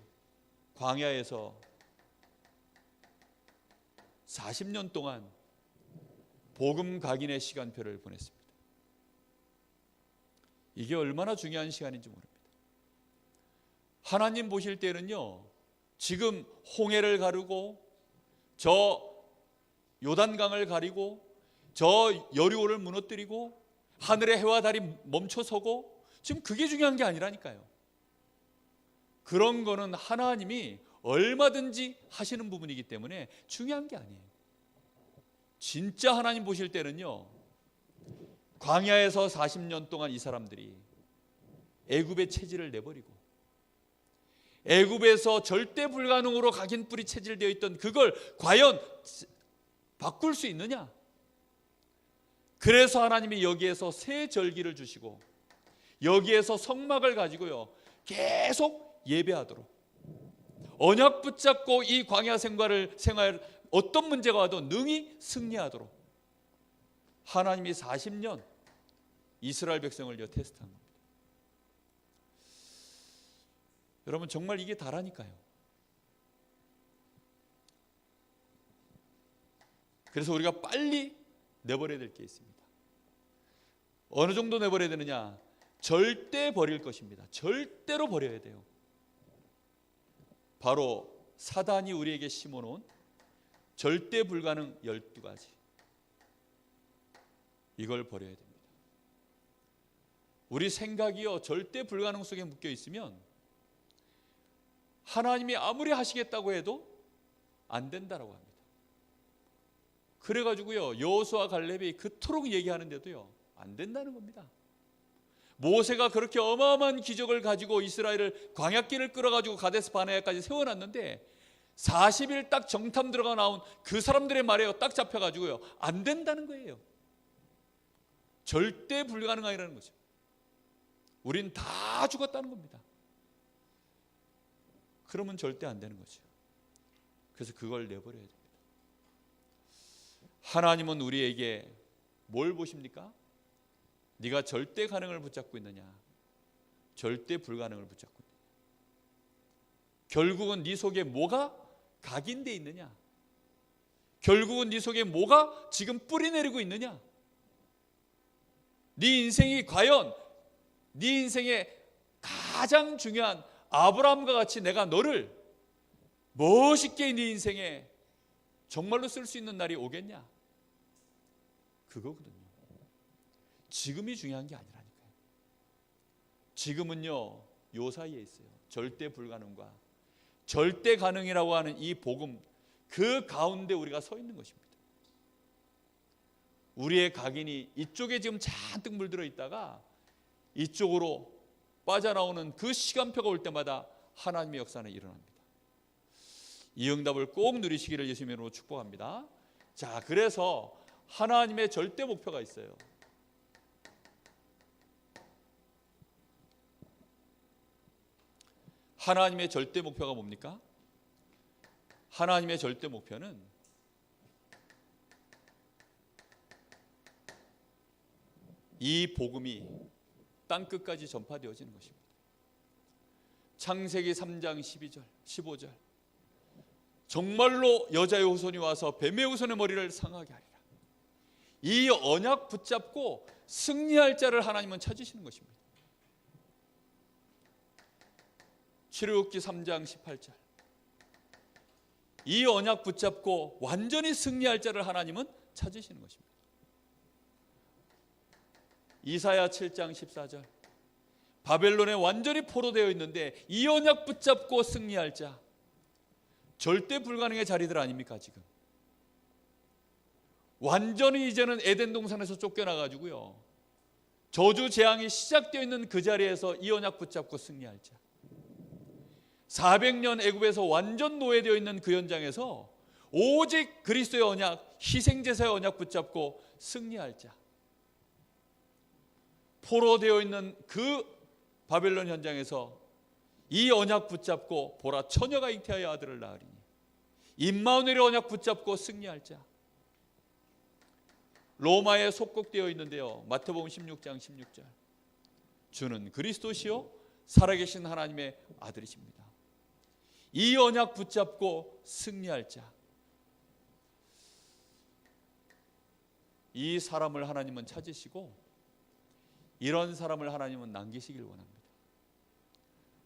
[SPEAKER 1] 광야에서 40년 동안 복음 각인의 시간표를 보냈습니다. 이게 얼마나 중요한 시간인지 모릅니다. 하나님 보실 때는요, 지금 홍해를 가르고 저 요단강을 가리고 저 여리고를 무너뜨리고 하늘의 해와 달이 멈춰서고, 지금 그게 중요한 게 아니라니까요. 그런 거는 하나님이 얼마든지 하시는 부분이기 때문에 중요한 게 아니에요. 진짜 하나님 보실 때는요, 광야에서 40년 동안 이 사람들이 애굽의 체질을 내버리고 애굽에서 절대 불가능으로 각인 뿌리 체질되어 있던 그걸 과연 바꿀 수 있느냐? 그래서 하나님이 여기에서 새 절기를 주시고 여기에서 성막을 가지고요, 계속 예배하도록, 언약 붙잡고 이 광야 생활 어떤 문제가 와도 능히 승리하도록 하나님이 40년 이스라엘 백성을 테스트한 겁니다. 여러분, 정말 이게 다라니까요. 그래서 우리가 빨리 내버려야 될 게 있습니다. 어느 정도 내버려야 되느냐? 절대 버릴 것입니다. 절대로 버려야 돼요. 바로 사단이 우리에게 심어놓은 절대 불가능 12가지, 이걸 버려야 됩니다. 우리 생각이요, 절대 불가능 속에 묶여 있으면 하나님이 아무리 하시겠다고 해도 안 된다라고 합니다. 그래가지고요, 여호수아 갈렙이 그토록 얘기하는데도요, 안 된다는 겁니다. 모세가 그렇게 어마어마한 기적을 가지고 이스라엘을 광야길을 끌어가지고 가데스 바네아까지 세워놨는데 40일 딱 정탐 들어가 나온 그 사람들의 말에요, 딱 잡혀가지고요, 안 된다는 거예요. 절대 불가능하다는 거죠. 우린 다 죽었다는 겁니다. 그러면 절대 안 되는 거죠. 그래서 그걸 내버려야 됩니다. 하나님은 우리에게 뭘 보십니까? 네가 절대 가능을 붙잡고 있느냐, 절대 불가능을 붙잡고 있느냐. 결국은 네 속에 뭐가 각인되어 있느냐, 결국은 네 속에 뭐가 지금 뿌리 내리고 있느냐. 네 인생이 과연 네 인생의 가장 중요한 아브라함과 같이 내가 너를 멋있게 네 인생에 정말로 쓸 수 있는 날이 오겠냐? 그거거든요. 지금이 중요한 게 아니라니까요. 지금은요, 요 사이에 있어요. 절대 불가능과 절대 가능이라고 하는 이 복음, 그 가운데 우리가 서 있는 것입니다. 우리의 각인이 이쪽에 지금 잔뜩 물들어 있다가 이쪽으로 빠져나오는 그 시간표가 올 때마다 하나님의 역사는 일어납니다. 이 응답을 꼭 누리시기를 예수님의 이름으로 축복합니다. 자, 그래서 하나님의 절대 목표가 있어요. 하나님의 절대 목표가 뭡니까? 하나님의 절대 목표는 이 복음이 땅끝까지 전파되어지는 것입니다. 창세기 3장 12절, 15절. 정말로 여자의 후손이 와서 뱀의 후손의 머리를 상하게 하리라. 이 언약 붙잡고 승리할 자를 하나님은 찾으시는 것입니다. 출애굽기 3장 18절. 이 언약 붙잡고 완전히 승리할 자를 하나님은 찾으시는 것입니다. 이사야 7장 14절. 바벨론에 완전히 포로되어 있는데 이 언약 붙잡고 승리할 자, 절대 불가능의 자리들 아닙니까? 지금 완전히 이제는 에덴 동산에서 쫓겨나가지고요, 저주 재앙이 시작되어 있는 그 자리에서 이 언약 붙잡고 승리할 자. 400년 애굽에서 완전 노예되어 있는 그 현장에서 오직 그리스도의 언약, 희생제사의 언약 붙잡고 승리할 자. 포로되어 있는 그 바벨론 현장에서 이 언약 붙잡고 보라 처녀가 잉태하여 아들을 낳으리니 임마누엘의 언약 붙잡고 승리할 자. 로마에 속곡되어 있는데요, 마태복음 16장 16절, 주는 그리스도시요 살아계신 하나님의 아들이십니다. 이 언약 붙잡고 승리할 자. 이 사람을 하나님은 찾으시고 이런 사람을 하나님은 남기시길 원합니다.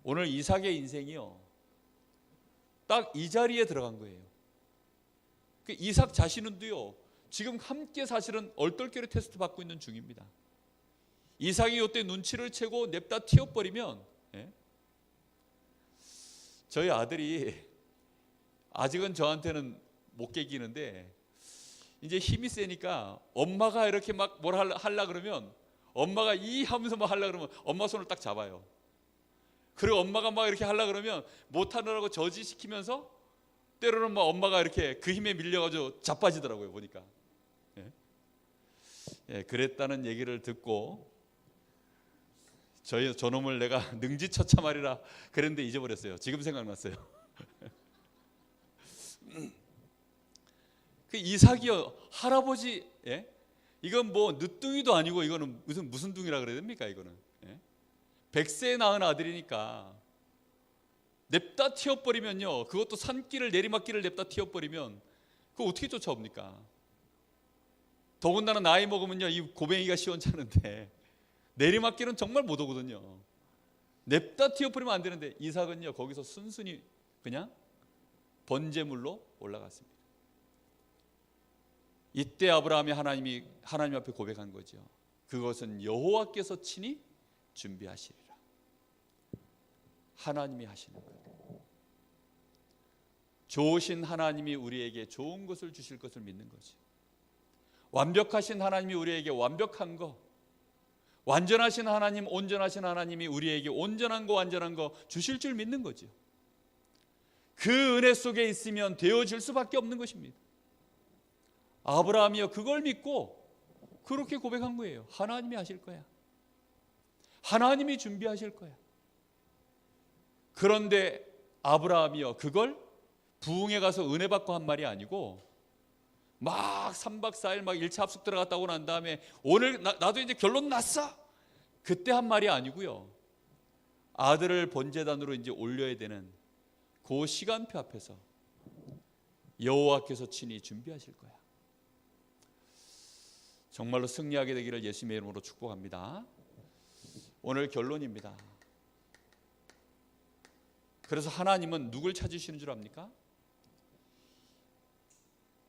[SPEAKER 1] 오늘 이삭의 인생이요, 딱 이 자리에 들어간 거예요. 이삭 자신은요, 지금 함께 사실은 얼떨결에 테스트 받고 있는 중입니다. 이삭이 이때 눈치를 채고 냅다 튀어버리면, 저희 아들이 아직은 저한테는 못 깨기는데 이제 힘이 세니까 엄마가 이렇게 막 뭘 하려 그러면 엄마가 이 하면서 막 하려 그러면 엄마 손을 딱 잡아요. 그리고 엄마가 막 이렇게 하려 그러면 못하느라고 저지시키면서 때로는 막 엄마가 이렇게 그 힘에 밀려가지고 자빠지더라고요, 보니까. 그랬다는 얘기를 듣고 저놈을 내가 능지처참하리라 그랬는데 잊어버렸어요. 지금 생각났어요. 그 이삭이요, 할아버지, 이건 뭐 늦둥이도 아니고 이거는 무슨 둥이라 그래야 됩니까? 이거는 100세에 낳은 아들이니까 냅다 튀어버리면요, 그것도 산길을 내리막길을 냅다 튀어버리면 그거 어떻게 쫓아옵니까? 더군다나 나이 먹으면요, 이 고뱅이가 시원찮은데 내리막길은 정말 못 오거든요. 냅다 튀어버리면 안 되는데 이삭은요, 거기서 순순히 그냥 번제물로 올라갔습니다. 이때 아브라함이 하나님 앞에 고백한 거죠. 그것은 여호와께서 친히 준비하시리라. 하나님이 하시는 거예요. 좋으신 하나님이 우리에게 좋은 것을 주실 것을 믿는 거죠. 완벽하신 하나님이 우리에게 완벽한 거, 완전하신 하나님, 온전하신 하나님이 우리에게 온전한 거, 완전한 거 주실 줄 믿는 거죠. 그 은혜 속에 있으면 되어질 수밖에 없는 것입니다. 아브라함이요, 그걸 믿고 그렇게 고백한 거예요. 하나님이 하실 거야. 하나님이 준비하실 거야. 그런데 아브라함이요, 그걸 부흥에 가서 은혜 받고 한 말이 아니고 막 3박 4일 막 1차 합숙 들어갔다 오고 난 다음에 오늘 나도 이제 결론 났어, 그때 한 말이 아니고요, 아들을 번제단으로 이제 올려야 되는 그 시간표 앞에서 여호와께서 친히 준비하실 거야. 정말로 승리하게 되기를 예수님의 이름으로 축복합니다. 오늘 결론입니다. 그래서 하나님은 누굴 찾으시는 줄 압니까?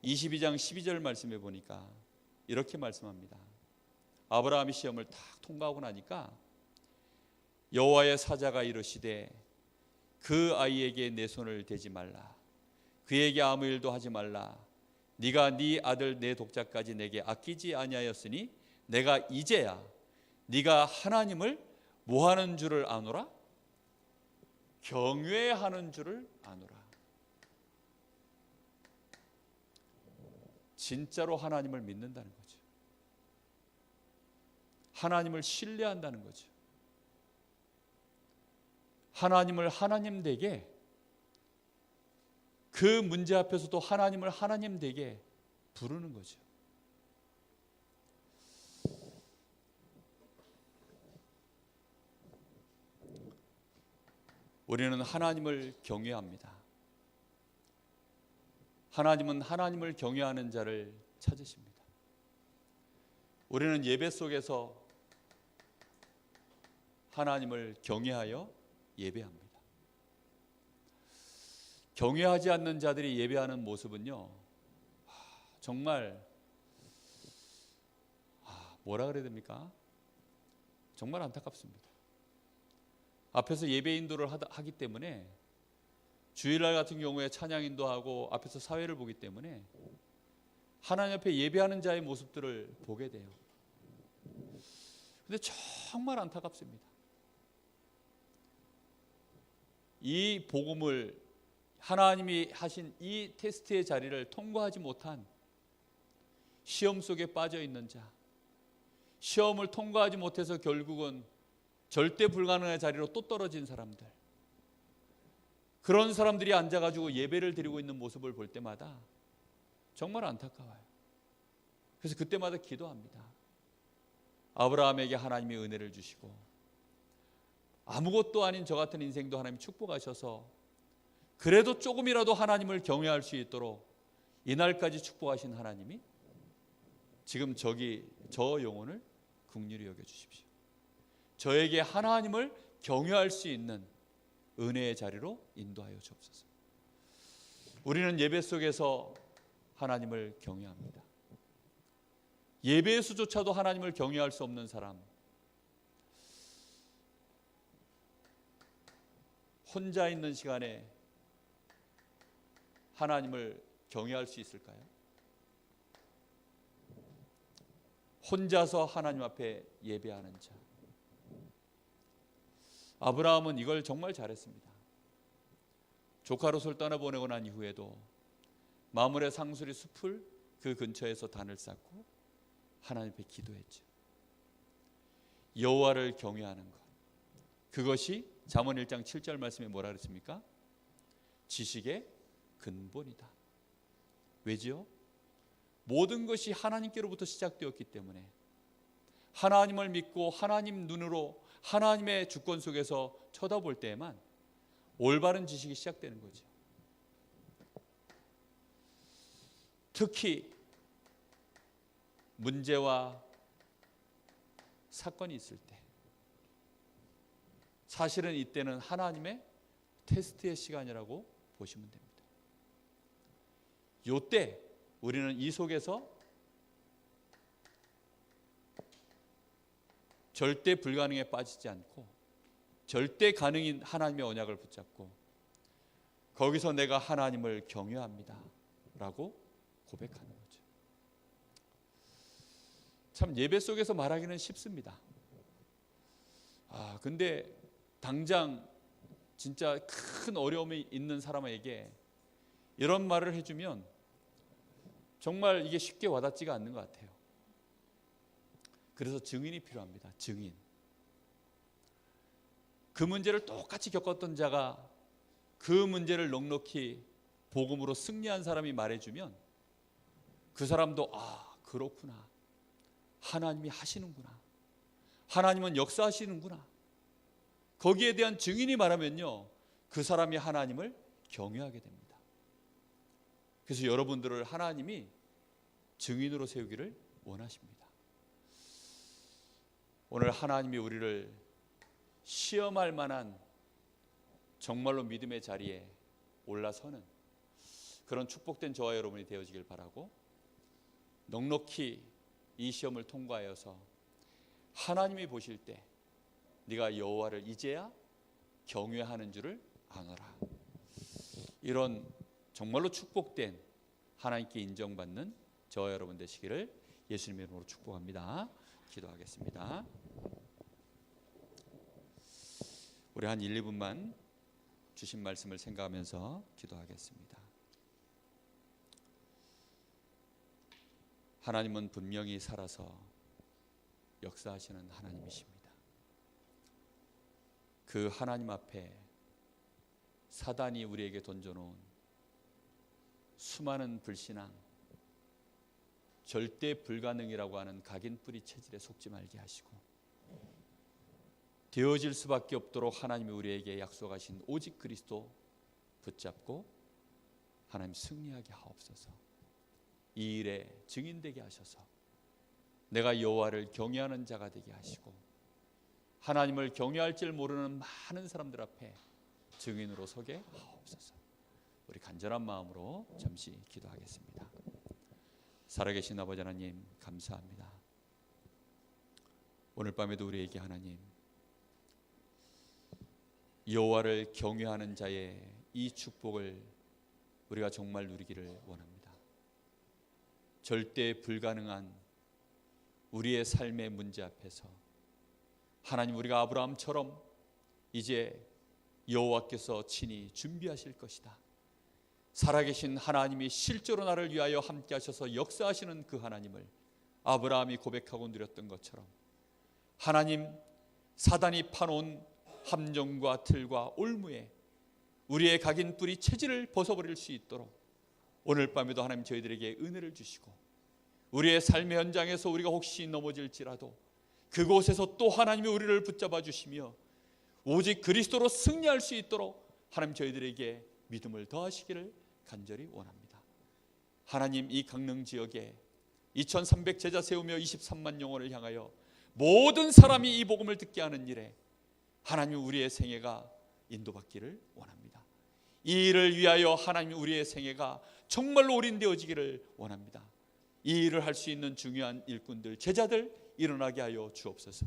[SPEAKER 1] 22장 12절 말씀해 보니까 이렇게 말씀합니다. 아브라함이 시험을 딱 통과하고 나니까 여호와의 사자가 이르시되 그 아이에게 내 손을 대지 말라, 그에게 아무 일도 하지 말라. 네가 네 아들 내 독자까지 내게 아끼지 아니하였으니 내가 이제야 네가 하나님을 뭐하는 줄을 아노라? 경외하는 줄을 아노라. 진짜로 하나님을 믿는다는 거죠. 하나님을 신뢰한다는 거죠. 하나님을 하나님 되게, 그 문제 앞에서도 하나님을 하나님 되게 부르는 거죠. 우리는 하나님을 경외합니다. 하나님은 하나님을 경외하는 자를 찾으십니다. 우리는 예배 속에서 하나님을 경외하여 예배합니다. 경외하지 않는 자들이 예배하는 모습은요, 정말 뭐라 그래야 됩니까? 정말 안타깝습니다. 앞에서 예배 인도를 하기 때문에, 주일날 같은 경우에 찬양 인도하고 앞에서 사회를 보기 때문에 하나님 앞에 예배하는 자의 모습들을 보게 돼요. 근데 정말 안타깝습니다. 이 복음을 하나님이 하신 이 테스트의 자리를 통과하지 못한 시험 속에 빠져 있는 자, 시험을 통과하지 못해서 결국은 절대 불가능한 자리로 또 떨어진 사람들, 그런 사람들이 앉아가지고 예배를 드리고 있는 모습을 볼 때마다 정말 안타까워요. 그래서 그때마다 기도합니다. 아브라함에게 하나님이 은혜를 주시고 아무것도 아닌 저 같은 인생도 하나님 축복하셔서 그래도 조금이라도 하나님을 경외할 수 있도록 이날까지 축복하신 하나님이 지금 저 영혼을 긍휼히 여겨주십시오. 저에게 하나님을 경외할 수 있는 은혜의 자리로 인도하여 주옵소서. 우리는 예배 속에서 하나님을 경외합니다. 예배에서조차도 하나님을 경외할 수 없는 사람, 혼자 있는 시간에 하나님을 경외할 수 있을까요? 혼자서 하나님 앞에 예배하는 자. 아브라함은 이걸 정말 잘했습니다. 조카 롯을 떠나보내고 난 이후에도 마므레 상수리 숲을 그 근처에서 단을 쌓고 하나님 앞에 기도했죠. 여호와를 경외하는 것, 그것이 잠언 1장 7절 말씀에 뭐라 그랬습니까? 지식의 근본이다. 왜지요? 모든 것이 하나님께로부터 시작되었기 때문에 하나님을 믿고 하나님 눈으로 하나님의 주권 속에서 쳐다볼 때에만 올바른 지식이 시작되는 거죠. 특히 문제와 사건이 있을 때, 사실은 이때는 하나님의 테스트의 시간이라고 보시면 됩니다. 이때 우리는 이 속에서 절대 불가능에 빠지지 않고 절대 가능인 하나님의 언약을 붙잡고 거기서 내가 하나님을 경외합니다 라고 고백하는 거죠. 참 예배 속에서 말하기는 쉽습니다. 근데 당장 진짜 큰 어려움이 있는 사람에게 이런 말을 해주면 정말 이게 쉽게 와닿지가 않는 것 같아요. 그래서 증인이 필요합니다. 증인. 그 문제를 똑같이 겪었던 자가 그 문제를 넉넉히 복음으로 승리한 사람이 말해주면 그 사람도 그렇구나, 하나님이 하시는구나, 하나님은 역사하시는구나, 거기에 대한 증인이 말하면요 그 사람이 하나님을 경외하게 됩니다. 그래서 여러분들을 하나님이 증인으로 세우기를 원하십니다. 오늘 하나님이 우리를 시험할 만한 정말로 믿음의 자리에 올라서는 그런 축복된 저와 여러분이 되어지길 바라고, 넉넉히 이 시험을 통과하여서 하나님이 보실 때 네가 여호와를 이제야 경외하는 줄을 아노라, 이런 정말로 축복된 하나님께 인정받는 저와 여러분 되시기를 예수님의 이름으로 축복합니다. 기도하겠습니다. 우리 한 1, 2분만 주신 말씀을 생각하면서 기도하겠습니다. 하나님은 분명히 살아서 역사하시는 하나님이십니다. 그 하나님 앞에 사단이 우리에게 던져놓은 수많은 불신앙, 절대 불가능이라고 하는 각인 뿌리 체질에 속지 말게 하시고 되어질 수밖에 없도록 하나님이 우리에게 약속하신 오직 그리스도 붙잡고 하나님 승리하게 하옵소서. 이 일에 증인되게 하셔서 내가 여호와를 경외하는 자가 되게 하시고 하나님을 경외할 줄 모르는 많은 사람들 앞에 증인으로 서게 하옵소서. 우리 간절한 마음으로 잠시 기도하겠습니다. 살아계신 아버지 하나님 감사합니다. 오늘 밤에도 우리에게 하나님 여호와를 경외하는 자의 이 축복을 우리가 정말 누리기를 원합니다. 절대 불가능한 우리의 삶의 문제 앞에서 하나님, 우리가 아브라함처럼 이제 여호와께서 친히 준비하실 것이다. 살아계신 하나님이 실제로 나를 위하여 함께 하셔서 역사하시는 그 하나님을 아브라함이 고백하고 누렸던 것처럼 하나님, 사단이 파놓은 함정과 틀과 올무에 우리의 각인 뿌리 체질을 벗어버릴 수 있도록 오늘 밤에도 하나님 저희들에게 은혜를 주시고, 우리의 삶의 현장에서 우리가 혹시 넘어질지라도 그곳에서 또 하나님이 우리를 붙잡아 주시며 오직 그리스도로 승리할 수 있도록 하나님 저희들에게 믿음을 더하시기를 간절히 원합니다. 하나님, 이 강릉 지역에 2300 제자 세우며 23만 영혼을 향하여 모든 사람이 이 복음을 듣게 하는 일에 하나님, 우리의 생애가 인도받기를 원합니다. 이 일을 위하여 하나님, 우리의 생애가 정말로 올인되어지기를 원합니다. 이 일을 할 수 있는 중요한 일꾼들, 제자들 일어나게 하여 주옵소서.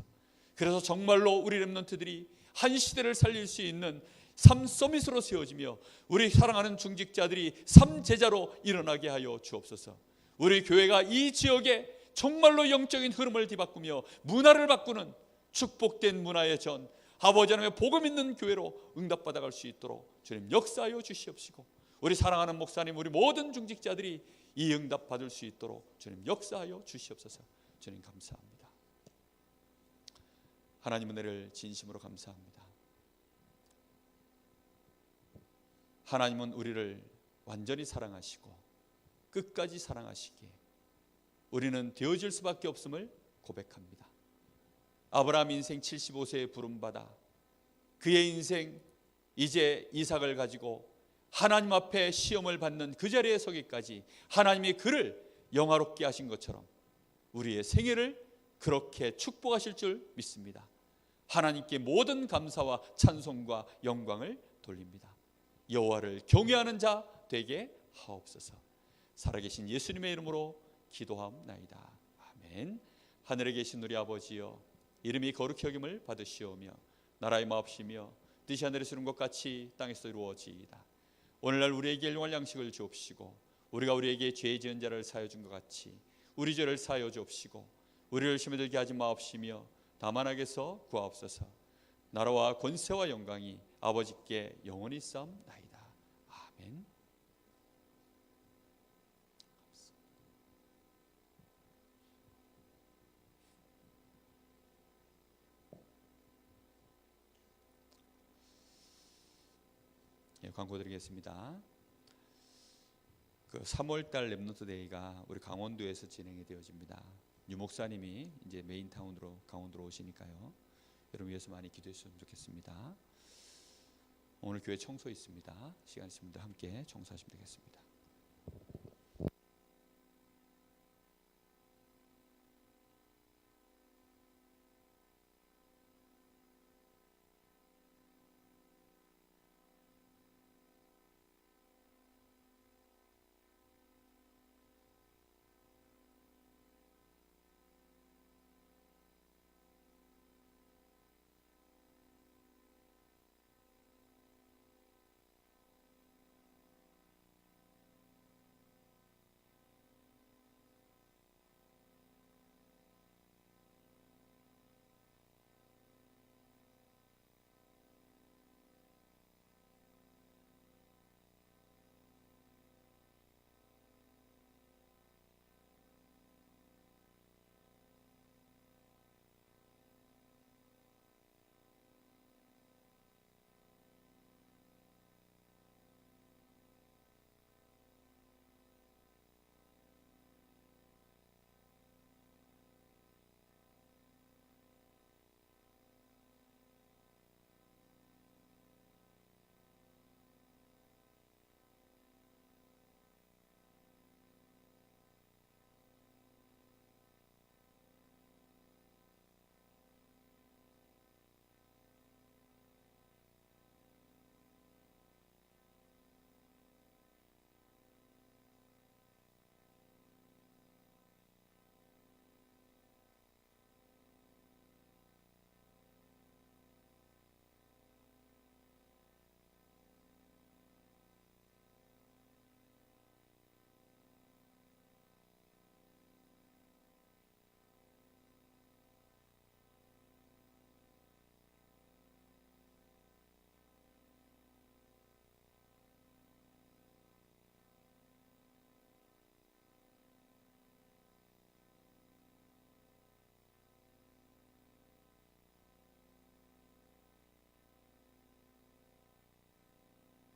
[SPEAKER 1] 그래서 정말로 우리 렘넌트들이 한 시대를 살릴 수 있는 삶 서밋으로 세워지며 우리 사랑하는 중직자들이 삶 제자로 일어나게 하여 주옵소서. 우리 교회가 이 지역에 정말로 영적인 흐름을 뒤바꾸며 문화를 바꾸는 축복된 문화의 전, 아버지 하나님의 복음 있는 교회로 응답받아갈 수 있도록 주님 역사하여 주시옵시고, 우리 사랑하는 목사님, 우리 모든 중직자들이 이 응답 받을 수 있도록 주님 역사하여 주시옵소서. 주님 감사합니다. 하나님 은혜를 진심으로 감사합니다. 하나님은 우리를 완전히 사랑하시고 끝까지 사랑하시기에 우리는 되어질 수밖에 없음을 고백합니다. 아브라함 인생 75세에 부름받아 그의 인생 이제 이삭을 가지고 하나님 앞에 시험을 받는 그 자리에 서기까지 하나님이 그를 영화롭게 하신 것처럼 우리의 생애를 그렇게 축복하실 줄 믿습니다. 하나님께 모든 감사와 찬송과 영광을 돌립니다. 여호와를 경외하는 자 되게 하옵소서. 살아계신 예수님의 이름으로 기도하옵나이다. 아멘. 하늘에 계신 우리 아버지여, 이름이 거룩히 여김을 받으시오며 나라의 마옵시며 뜻이 하늘에서 이룬 것 같이 땅에서 이루어지이다. 오늘날 우리에게 일용할 양식을 주옵시고 우리가 우리에게 죄 지은 자를 사하여 준 것 같이 우리 죄를 사하여 주옵시고 우리를 시험에 들게 하지 마옵시며 다만 악에서 구하옵소서. 나라와 권세와 영광이 아버지께 영원히 있사옵나이다. 아멘. 예, 광고 드리겠습니다. 그 3월달 렘넌트 데이가 우리 강원도에서 진행이 되어집니다. 유 목사님이 이제 메인 타운으로 강원도로 오시니까요. 여러분 위해서 많이 기도해 주셨으면 좋겠습니다. 오늘 교회 청소 있습니다. 시간 있으면 함께 청소하시면 되겠습니다.